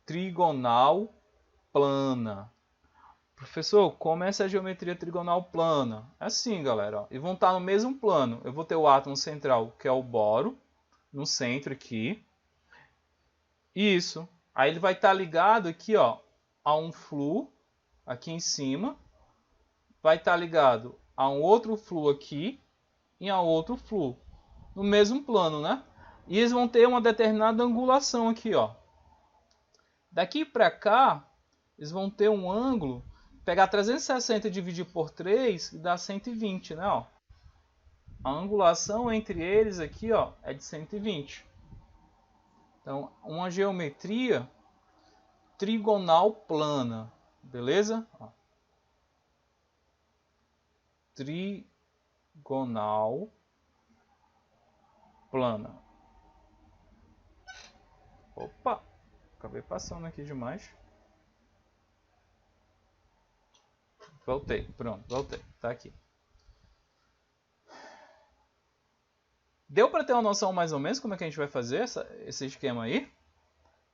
trigonal plana. Professor, como é essa geometria trigonal plana? É assim, galera. Ó. E vão estar no mesmo plano. Eu vou ter o átomo central, que é o boro, no centro aqui. Isso. Aí ele vai estar ligado aqui, ó, a um flúor aqui em cima. Vai estar ligado a um outro flúor aqui e a outro flúor. No mesmo plano, né? E eles vão ter uma determinada angulação aqui, ó. Daqui para cá, eles vão ter um ângulo. Pegar 360 e dividir por 3 e dá 120, né? Ó. A angulação entre eles aqui, ó, é de 120. Então, uma geometria trigonal plana, beleza? Ó. Trigonal plana. Opa, acabei passando aqui demais. Voltei, pronto, voltei, tá aqui. Deu para ter uma noção mais ou menos como é que a gente vai fazer esse esquema aí?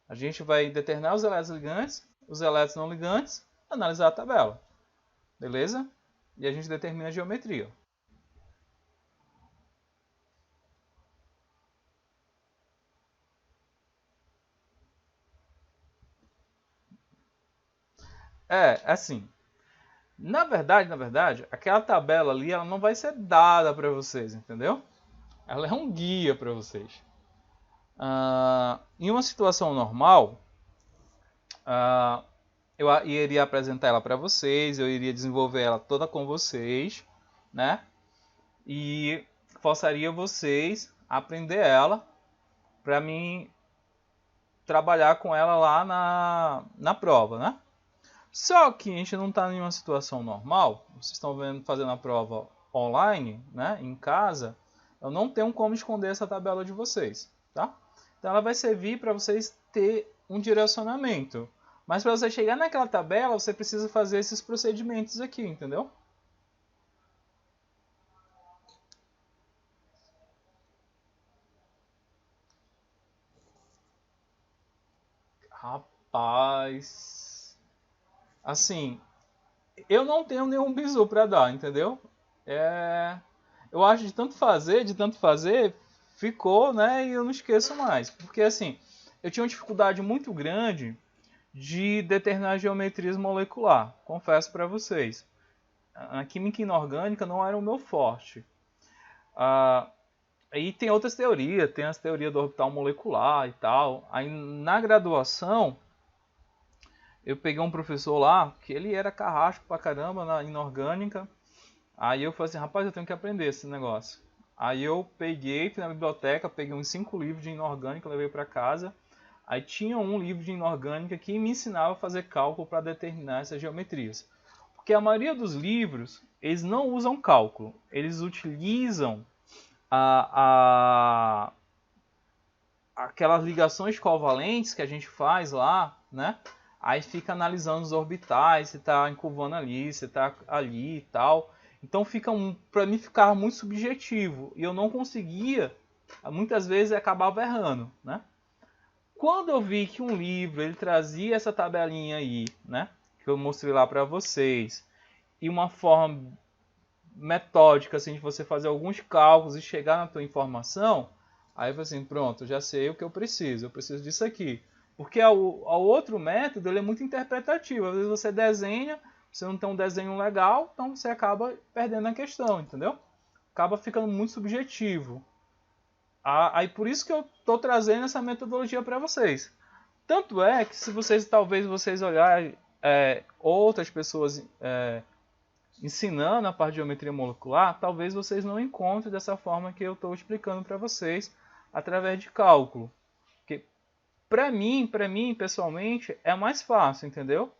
A gente vai determinar os elétrons ligantes, os elétrons não ligantes, analisar a tabela. Beleza? E a gente determina a geometria. Assim. Na verdade, aquela tabela ali ela não vai ser dada para vocês, entendeu? Ela é um guia para vocês. Em uma situação normal, eu iria apresentar ela para vocês, eu iria desenvolver ela toda com vocês, né? E forçaria vocês a aprender ela para mim trabalhar com ela lá na prova, né? Só que a gente não está em uma situação normal. Vocês estão vendo fazendo a prova online, né, em casa. Eu não tenho como esconder essa tabela de vocês, tá? Então ela vai servir para vocês ter um direcionamento. Mas para você chegar naquela tabela, você precisa fazer esses procedimentos aqui, entendeu? Rapaz, assim, eu não tenho nenhum bizu para dar, entendeu? É, eu acho de tanto fazer, ficou, né? E eu não esqueço mais, porque assim, eu tinha uma dificuldade muito grande de determinar geometrias molecular, confesso para vocês. A química inorgânica não era o meu forte. Ah, aí tem outras teorias, tem as teorias do orbital molecular e tal. Aí na graduação, eu peguei um professor lá, que ele era carrasco pra caramba na inorgânica. Aí eu falei assim, rapaz, eu tenho que aprender esse negócio. Aí eu peguei, fui na biblioteca, peguei uns 5 livros de inorgânica, levei para casa. Aí tinha um livro de inorgânica que me ensinava a fazer cálculo para determinar essas geometrias. Porque a maioria dos livros, eles não usam cálculo. Eles utilizam a, aquelas ligações covalentes que a gente faz lá, né? Aí fica analisando os orbitais, se está encurvando ali, se está ali e tal. Então fica para mim ficava muito subjetivo e eu não conseguia, muitas vezes acabava errando, né? Quando eu vi que um livro ele trazia essa tabelinha aí, né, que eu mostrei lá para vocês, e uma forma metódica assim de você fazer alguns cálculos e chegar na tua informação, aí eu falei assim, pronto, já sei o que eu preciso disso aqui. Porque o outro método ele é muito interpretativo, às vezes você desenha, você não tem um desenho legal, então você acaba perdendo a questão, entendeu? Acaba ficando muito subjetivo. Aí por isso que eu estou trazendo essa metodologia para vocês. Tanto é que se vocês talvez vocês olharem outras pessoas ensinando a parte de geometria molecular, talvez vocês não encontrem dessa forma que eu estou explicando para vocês através de cálculo. Porque para mim pessoalmente é mais fácil, entendeu?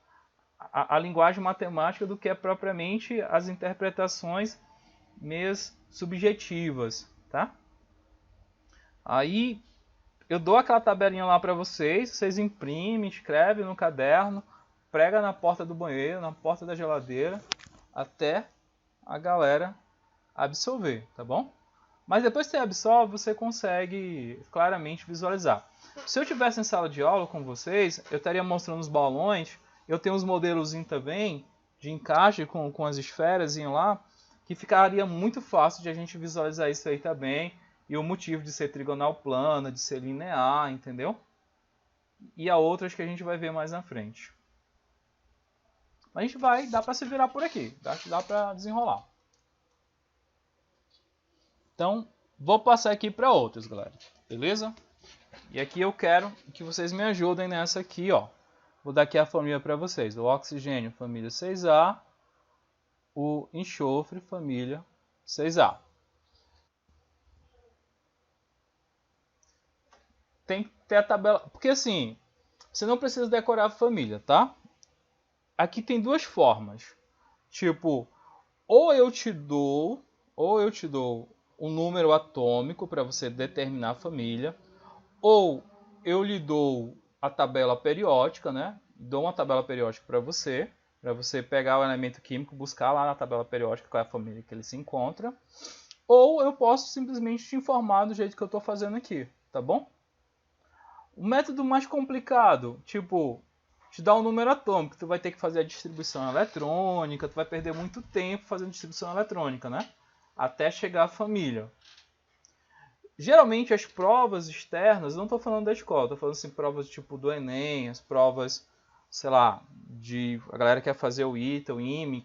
A linguagem matemática do que é propriamente as interpretações meias subjetivas, tá? Aí eu dou aquela tabelinha lá para vocês, vocês imprimem, escrevem no caderno, prega na porta do banheiro, na porta da geladeira, até a galera absorver, tá bom? Mas depois que você absorve, você consegue claramente visualizar. Se eu tivesse em sala de aula com vocês, eu estaria mostrando os balões, eu tenho uns modelos também de encaixe com as esferas lá, que ficaria muito fácil de a gente visualizar isso aí também, e o motivo de ser trigonal plana, de ser linear, entendeu? E há outras que a gente vai ver mais na frente. A gente dá para se virar por aqui, dá para desenrolar. Então, vou passar aqui para outros, galera, beleza? E aqui eu quero que vocês me ajudem nessa aqui, ó. Vou dar aqui a família para vocês. O oxigênio, família 6A. O enxofre, família 6A. Tem que ter a tabela... Porque assim, você não precisa decorar a família, tá? Aqui tem duas formas. Tipo, ou eu te dou um número atômico para você determinar a família, ou eu lhe dou a tabela periódica, né? Dou uma tabela periódica para você pegar o elemento químico, buscar lá na tabela periódica qual é a família que ele se encontra, ou eu posso simplesmente te informar do jeito que eu estou fazendo aqui, tá bom? O método mais complicado, tipo, te dá um número atômico, tu vai ter que fazer a distribuição eletrônica, tu vai perder muito tempo fazendo distribuição eletrônica, né? Até chegar à família. Geralmente as provas externas, não estou falando da escola, estou falando assim, provas tipo do Enem, as provas, sei lá, a galera quer fazer o ITA, o IME,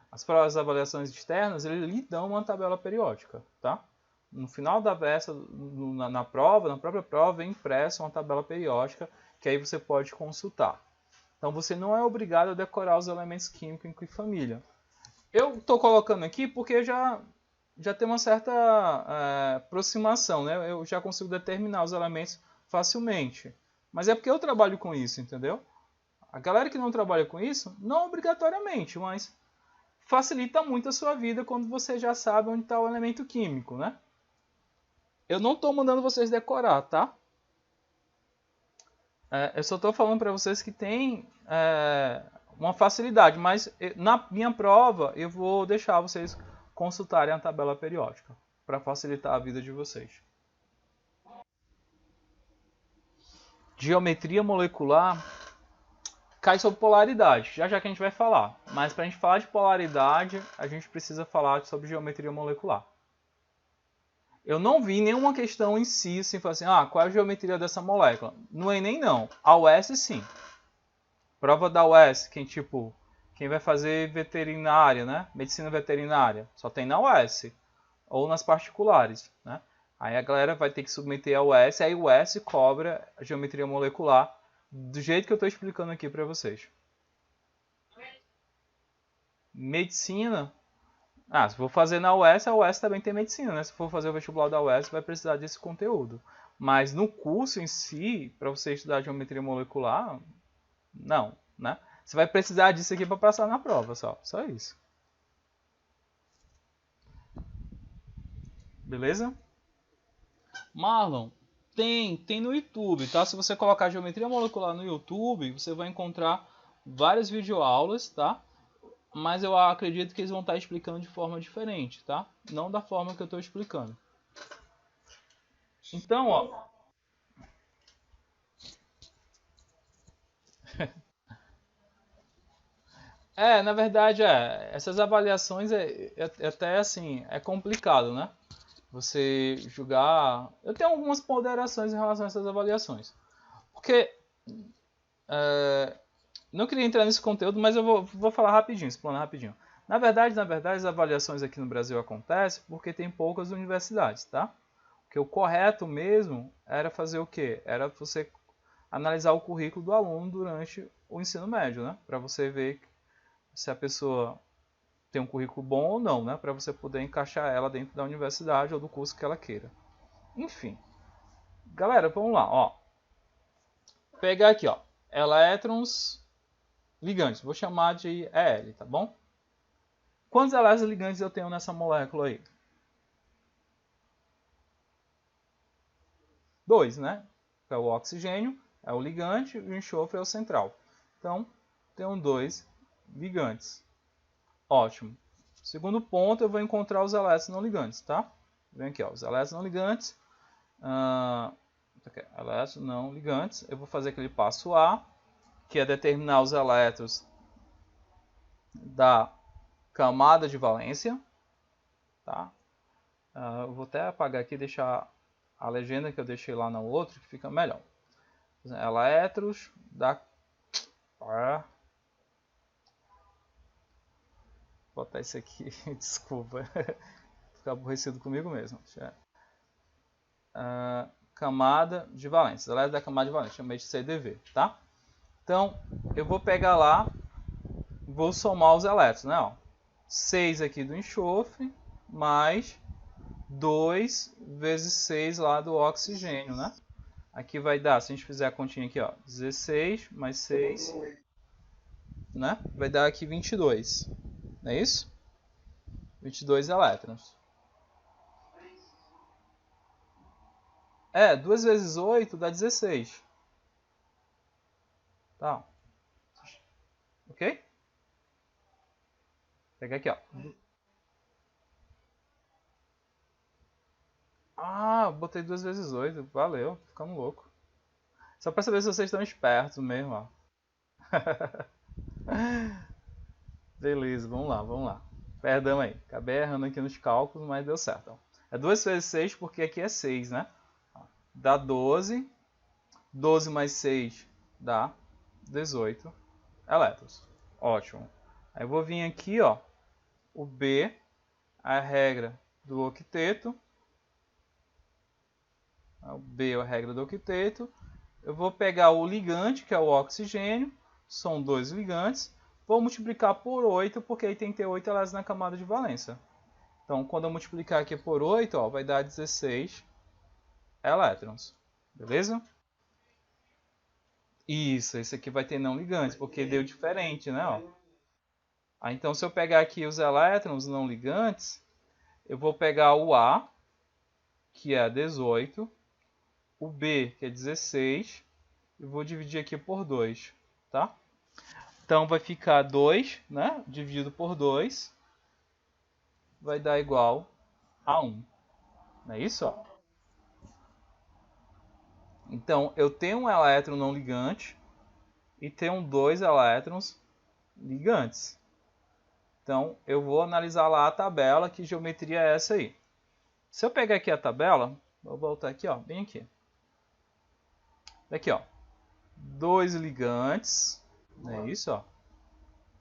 as provas de avaliações externas, eles lhe dão uma tabela periódica, tá? No final da peça, na própria prova, é impressa uma tabela periódica que aí você pode consultar. Então você não é obrigado a decorar os elementos químicos em família. Eu estou colocando aqui porque já já tem uma certa aproximação, né? Eu já consigo determinar os elementos facilmente. Mas é porque eu trabalho com isso, entendeu? A galera que não trabalha com isso, não obrigatoriamente, mas facilita muito a sua vida quando você já sabe onde está o elemento químico, né? Eu não estou mandando vocês decorar, tá? Eu só estou falando para vocês que tem uma facilidade, mas na minha prova eu vou deixar vocês consultarem a tabela periódica para facilitar a vida de vocês. Geometria molecular cai sobre polaridade, já que a gente vai falar. Mas para a gente falar de polaridade, a gente precisa falar sobre geometria molecular. Eu não vi nenhuma questão em si, assim, qual é a geometria dessa molécula? No Enem não. A UES sim. Prova da UES, quem vai fazer veterinária, né? Medicina veterinária, só tem na UES. Ou nas particulares, né? Aí a galera vai ter que submeter a UES, aí a UES cobra a geometria molecular do jeito que eu estou explicando aqui para vocês. Medicina. Se for fazer na UES, a UES também tem medicina, né? Se for fazer o vestibular da UES, vai precisar desse conteúdo. Mas no curso em si, para você estudar geometria molecular, não, né? Você vai precisar disso aqui para passar na prova, só isso. Beleza? Marlon, tem no YouTube, tá? Se você colocar geometria molecular no YouTube, você vai encontrar várias videoaulas, tá? Mas eu acredito que eles vão estar explicando de forma diferente, tá? Não da forma que eu estou explicando. Então, ó. Na verdade, essas avaliações até assim, é complicado, né? Você julgar. Eu tenho algumas ponderações em relação a essas avaliações. Porque não queria entrar nesse conteúdo, mas eu vou falar rapidinho, explanar rapidinho. Na verdade, as avaliações aqui no Brasil acontecem porque tem poucas universidades, tá? Porque o correto mesmo era fazer o quê? Era você analisar o currículo do aluno durante o ensino médio, né? Para você ver se a pessoa tem um currículo bom ou não, né? Para você poder encaixar ela dentro da universidade ou do curso que ela queira. Enfim. Galera, vamos lá, ó. Pegar aqui, ó. Elétrons ligantes. Vou chamar de EL, tá bom? Quantos elétrons ligantes eu tenho nessa molécula aí? 2, né? É o oxigênio, é o ligante, e o enxofre é o central. Então, tenho 2 ligantes. Ótimo. Segundo ponto, eu vou encontrar os elétrons não ligantes, tá? Vem aqui, ó, os elétrons não ligantes. Elétrons não ligantes. Eu vou fazer aquele passo A, que é determinar os elétrons da camada de valência, tá? Eu vou até apagar aqui e deixar a legenda que eu deixei lá no outro, que fica melhor. Elétrons da... Vou botar isso aqui, desculpa. Ficar aborrecido comigo mesmo. Camada de valência. Elétrons da camada de valência, chamei de CDV, tá? Então, eu vou pegar lá, vou somar os elétrons, né? Ó, 6 aqui do enxofre, mais 2 vezes 6 lá do oxigênio, né? Aqui vai dar, se a gente fizer a continha aqui, ó, 16 mais 6, né? Vai dar aqui 22, não é isso? 22 elétrons. 2 vezes 8 dá 16. Tá. Ok? Pega aqui, ó. Botei 2 vezes 8. Valeu, ficamos louco. Só pra saber se vocês estão espertos mesmo, ó. Beleza, vamos lá. Perdão aí, acabei errando aqui nos cálculos, mas deu certo. Ó. É 2 vezes 6 porque aqui é 6, né? Dá 12. 12 mais 6 dá 18 elétrons. Ótimo. Aí eu vou vir aqui, ó, o B, a regra do octeto. O B é a regra do octeto. Eu vou pegar o ligante, que é o oxigênio. São 2 ligantes. Vou multiplicar por 8, porque aí tem que ter 8 elétrons na camada de valência. Então, quando eu multiplicar aqui por 8, ó, vai dar 16 elétrons. Beleza? Isso, esse aqui vai ter não ligantes, porque deu diferente, né? Ó. Então, se eu pegar aqui os elétrons não ligantes, eu vou pegar o A, que é 18, o B, que é 16, e vou dividir aqui por 2, tá? Então, vai ficar 2, né? Dividido por 2, vai dar igual a 1. Não é isso? Ó? Então, eu tenho um elétron não ligante e tenho 2 elétrons ligantes. Então, eu vou analisar lá a tabela, que geometria é essa aí. Se eu pegar aqui a tabela, vou voltar aqui, ó, bem aqui. Aqui, ó, 2 ligantes, é isso, ó.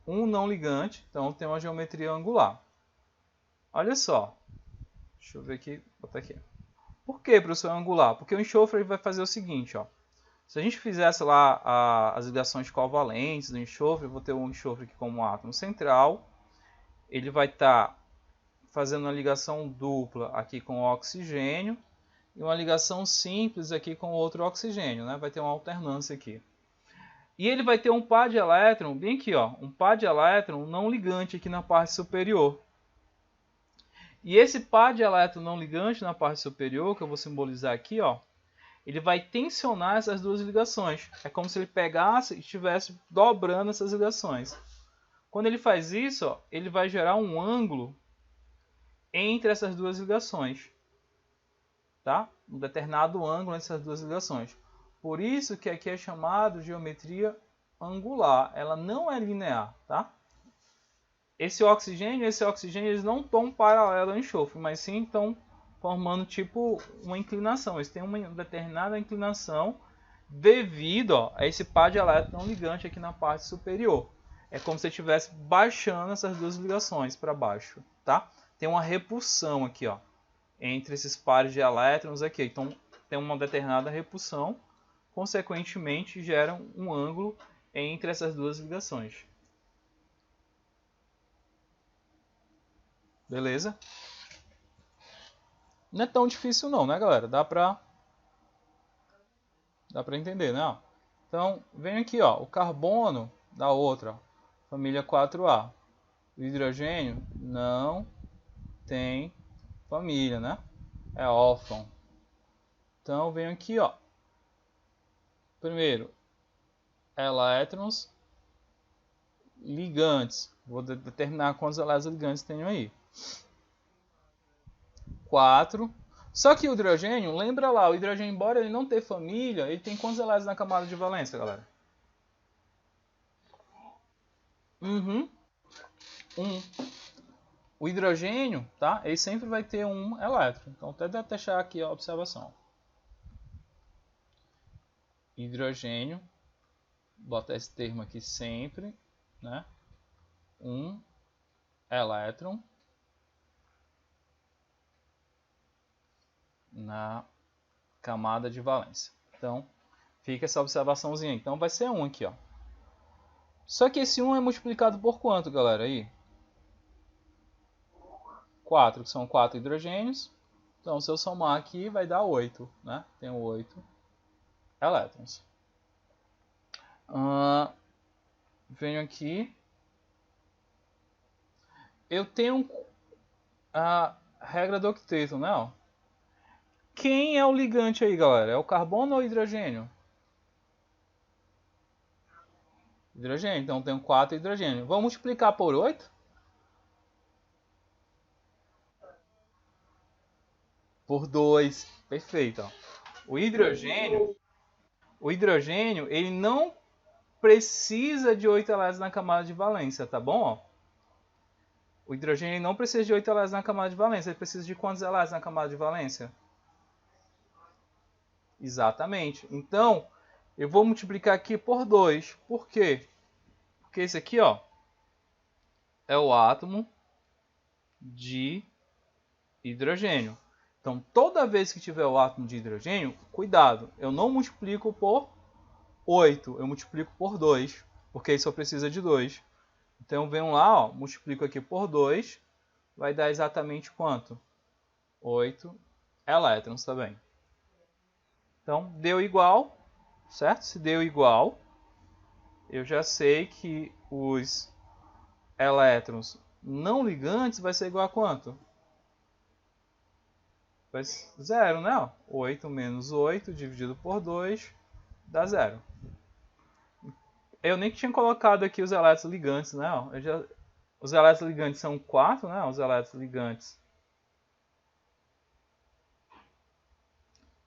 Um não ligante, então tem uma geometria angular. Olha só, deixa eu ver aqui, vou botar aqui. Por que, professor, angular? Porque o enxofre vai fazer o seguinte, ó. Se a gente fizesse lá as ligações covalentes do enxofre, eu vou ter um enxofre aqui como um átomo central. Ele vai estar fazendo uma ligação dupla aqui com o oxigênio e uma ligação simples aqui com outro oxigênio, né? Vai ter uma alternância aqui. E ele vai ter um par de elétron, bem aqui, ó, um par de elétron não ligante aqui na parte superior. E esse par de elétron não ligante na parte superior, que eu vou simbolizar aqui, ó, ele vai tensionar essas duas ligações. É como se ele pegasse e estivesse dobrando essas ligações. Quando ele faz isso, ó, ele vai gerar um ângulo entre essas duas ligações. Tá? Um determinado ângulo entre essas duas ligações. Por isso que aqui é chamado de geometria angular. Ela não é linear. Tá? Esse oxigênio e esse oxigênio eles não estão paralelos ao enxofre, mas sim estão formando tipo uma inclinação. Eles têm uma determinada inclinação devido a esse par de elétrons não ligante aqui na parte superior. É como se estivesse baixando essas duas ligações para baixo. Tá? Tem uma repulsão aqui, ó, entre esses pares de elétrons aqui. Então, tem uma determinada repulsão, consequentemente, gera um ângulo entre essas duas ligações. Beleza? Não é tão difícil não, né, galera? Dá pra entender, né? Então, vem aqui, ó, o carbono da outra, ó, família 4A. O hidrogênio não tem família, né? É órfão. Então, vem aqui, ó. Primeiro, elétrons ligantes. Vou determinar quantos elétrons ligantes tenho aí. 4. Só que o hidrogênio, lembra lá, o hidrogênio, embora ele não tenha família, ele tem quantos elétrons na camada de valência, galera? 1. O hidrogênio, tá? Ele sempre vai ter um elétron. Então, até deixar aqui a observação. Hidrogênio, botar esse termo aqui sempre, né? Um elétron na camada de valência. Então, fica essa observaçãozinha. Então, vai ser 1 aqui, ó. Só que esse 1 é multiplicado por quanto, galera? Aí? 4, que são 4 hidrogênios. Então, se eu somar aqui, vai dar 8, né? Tenho 8 elétrons. Venho aqui. Eu tenho a regra do octeto, né? Quem é o ligante aí, galera? É o carbono ou o hidrogênio? Hidrogênio. Então, tenho 4 hidrogênios. Vamos multiplicar por 8? Por 2. Perfeito. Ó. O hidrogênio, ele não precisa de 8 elétrons na camada de valência, tá bom? Ó? O hidrogênio não precisa de 8 elétrons na camada de valência. Ele precisa de quantos elétrons na camada de valência? Exatamente. Então, eu vou multiplicar aqui por 2. Por quê? Porque esse aqui, ó, é o átomo de hidrogênio. Então, toda vez que tiver o átomo de hidrogênio, cuidado, eu não multiplico por 8, eu multiplico por 2, porque ele só precisa de 2. Então, eu venho lá, ó, multiplico aqui por 2, vai dar exatamente quanto? 8 elétrons também. Então, deu igual, certo? Se deu igual, eu já sei que os elétrons não ligantes vai ser igual a quanto? Vai ser 0, né? 8 menos 8 dividido por 2 dá 0. Eu nem tinha colocado aqui os elétrons ligantes, né? Os elétrons ligantes são 4, né? Os elétrons ligantes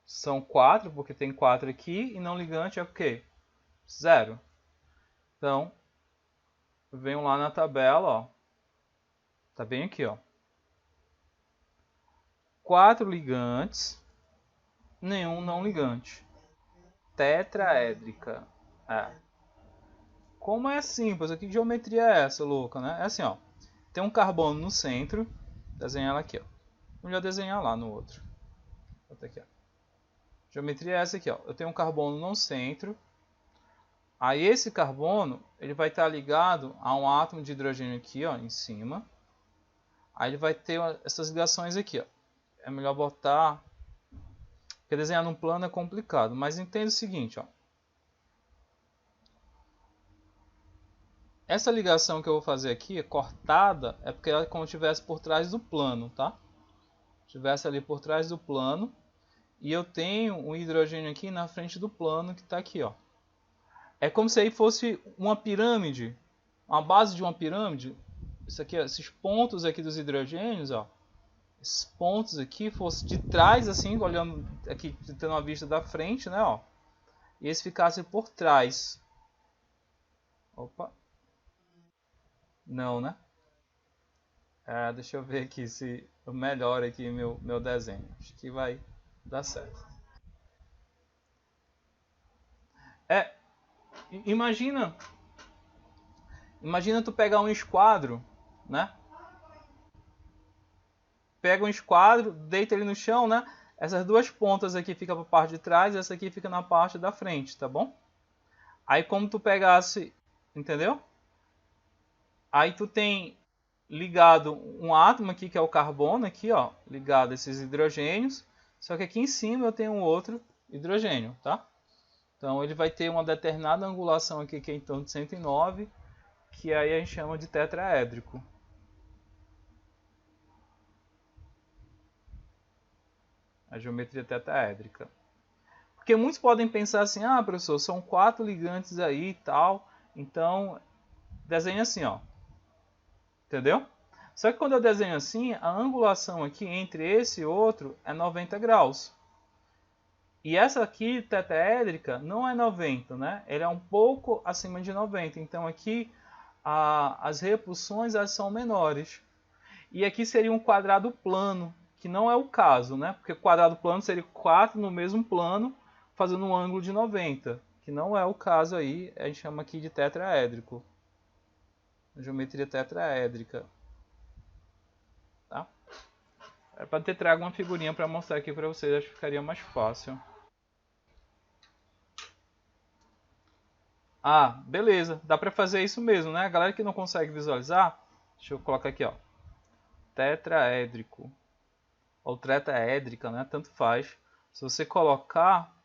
são 4, porque tem 4 aqui, e não ligante é o quê? 0. Então, venho lá na tabela, ó. Tá bem aqui, ó. 4 ligantes, nenhum não ligante. Tetraédrica. Como é simples, que geometria é essa, louca, né? É assim, ó. Tem um carbono no centro, desenhar ela aqui, ó. Vamos já desenhar lá no outro. Bota aqui, ó. Geometria é essa aqui, ó. Eu tenho um carbono no centro. Aí esse carbono, ele vai estar ligado a um átomo de hidrogênio aqui, ó, em cima. Aí ele vai ter essas ligações aqui, ó. É melhor botar... Porque desenhar num plano é complicado, mas entenda o seguinte, ó. Essa ligação que eu vou fazer aqui, cortada, é porque ela é como se estivesse por trás do plano, tá? Estivesse ali por trás do plano. E eu tenho um hidrogênio aqui na frente do plano que está aqui, ó. É como se aí fosse uma pirâmide, uma base de uma pirâmide. Isso aqui, ó, esses pontos aqui dos hidrogênios, ó. Esses pontos aqui fossem de trás, assim, olhando aqui, tendo uma vista da frente, né, ó. E esse ficasse por trás. Opa. Não, né? Deixa eu ver aqui se eu melhoro aqui meu desenho. Acho que vai dar certo. Imagina tu pegar um esquadro, né? Pega um esquadro, deita ele no chão, né? Essas duas pontas aqui ficam para a parte de trás e essa aqui fica na parte da frente, tá bom? Aí como tu pegasse, entendeu? Aí tu tem ligado um átomo aqui que é o carbono aqui, ó, ligado a esses hidrogênios, só que aqui em cima eu tenho um outro hidrogênio, tá? Então ele vai ter uma determinada angulação aqui que é em torno de 109, que aí a gente chama de tetraédrico. A geometria tetraédrica. Porque muitos podem pensar assim, ah, professor, são 4 ligantes aí e tal, então desenha assim, ó. Entendeu? Só que quando eu desenho assim, a angulação aqui entre esse e outro é 90 graus. E essa aqui, tetraédrica, não é 90, né? Ele é um pouco acima de 90. Então aqui as repulsões elas são menores. E aqui seria um quadrado plano, que não é o caso, né? Porque quadrado plano seria 4 no mesmo plano, fazendo um ângulo de 90. Que não é o caso aí, a gente chama aqui de tetraédrico. Geometria tetraédrica. Tá? É para ter trago uma figurinha para mostrar aqui para vocês, acho que ficaria mais fácil. Ah, beleza. Dá para fazer isso mesmo, né? A galera que não consegue visualizar, deixa eu colocar aqui, ó. Tetraédrico. Ou tetraédrica, né? Tanto faz. Se você colocar,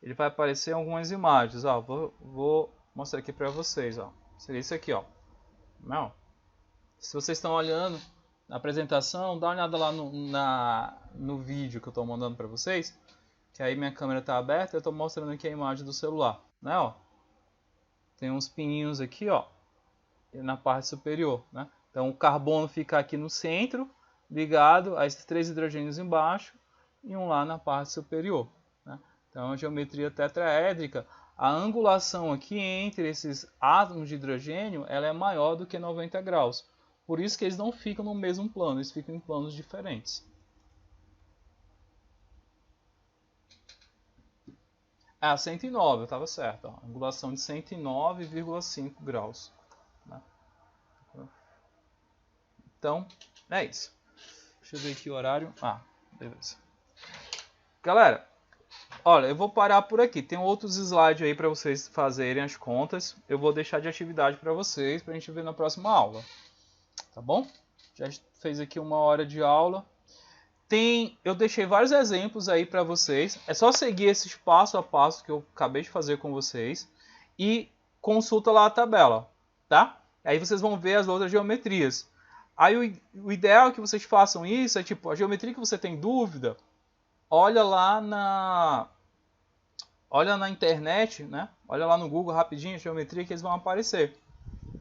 ele vai aparecer algumas imagens. Ó, vou mostrar aqui para vocês, ó. Seria isso aqui, ó. Não. Se vocês estão olhando na apresentação, dá uma olhada lá no vídeo que eu estou mandando para vocês, que aí minha câmera está aberta, eu estou mostrando aqui a imagem do celular, né? Ó, tem uns pininhos aqui, ó, na parte superior, né? Então o carbono fica aqui no centro, ligado a esses 3 hidrogênios embaixo e um lá na parte superior, né? Então a geometria tetraédrica, a angulação aqui entre esses átomos de hidrogênio, ela é maior do que 90 graus. Por isso que eles não ficam no mesmo plano, eles ficam em planos diferentes. 109, eu estava certo. Ó. Angulação de 109,5 graus. Né? Então, é isso. Deixa eu ver aqui o horário. Beleza. Galera, olha, eu vou parar por aqui. Tem outros slides aí para vocês fazerem as contas. Eu vou deixar de atividade para vocês, para a gente ver na próxima aula. Tá bom? Já fez aqui 1 hora de aula. Eu deixei vários exemplos aí para vocês. É só seguir esses passo a passo que eu acabei de fazer com vocês e consulta lá a tabela, tá? Aí vocês vão ver as outras geometrias. Aí o ideal é que vocês façam isso, é tipo, a geometria que você tem dúvida, olha na internet, né? Olha lá no Google rapidinho a geometria que eles vão aparecer.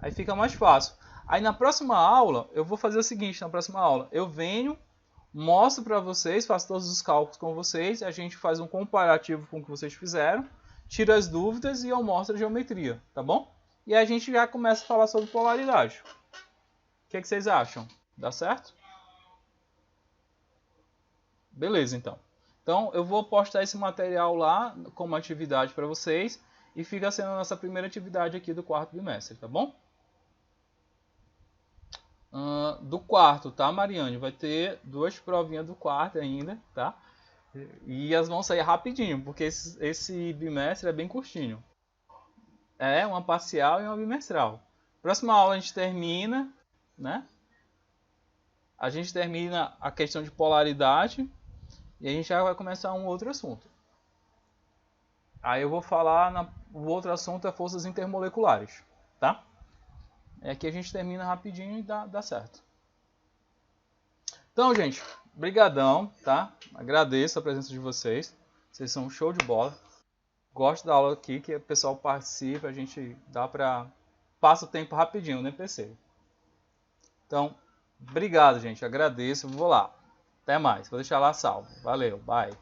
Aí fica mais fácil. Aí na próxima aula, eu vou fazer o seguinte, na próxima aula, eu venho, mostro para vocês, faço todos os cálculos com vocês, a gente faz um comparativo com o que vocês fizeram, tira as dúvidas e eu mostro a geometria, tá bom? E a gente já começa a falar sobre polaridade. O que vocês acham? Dá certo? Beleza, então. Então eu vou postar esse material lá como atividade para vocês e fica sendo a nossa primeira atividade aqui do quarto bimestre, tá bom? Do quarto, tá, Mariane? Vai ter 2 provinhas do quarto ainda, tá? E elas vão sair rapidinho, porque esse bimestre é bem curtinho. É uma parcial e uma bimestral. Próxima aula a gente termina, né? A gente termina a questão de polaridade e a gente já vai começar um outro assunto. Aí eu vou falar, o outro assunto é forças intermoleculares, tá? Aqui a gente termina rapidinho e dá certo. Então, gente, brigadão, tá? Agradeço a presença de vocês. Vocês são um show de bola. Gosto da aula aqui, que o pessoal participa, a gente passa o tempo rapidinho, nem percebo. Então, obrigado, gente. Agradeço. Vou lá. Até mais. Vou deixar lá salvo. Valeu. Bye.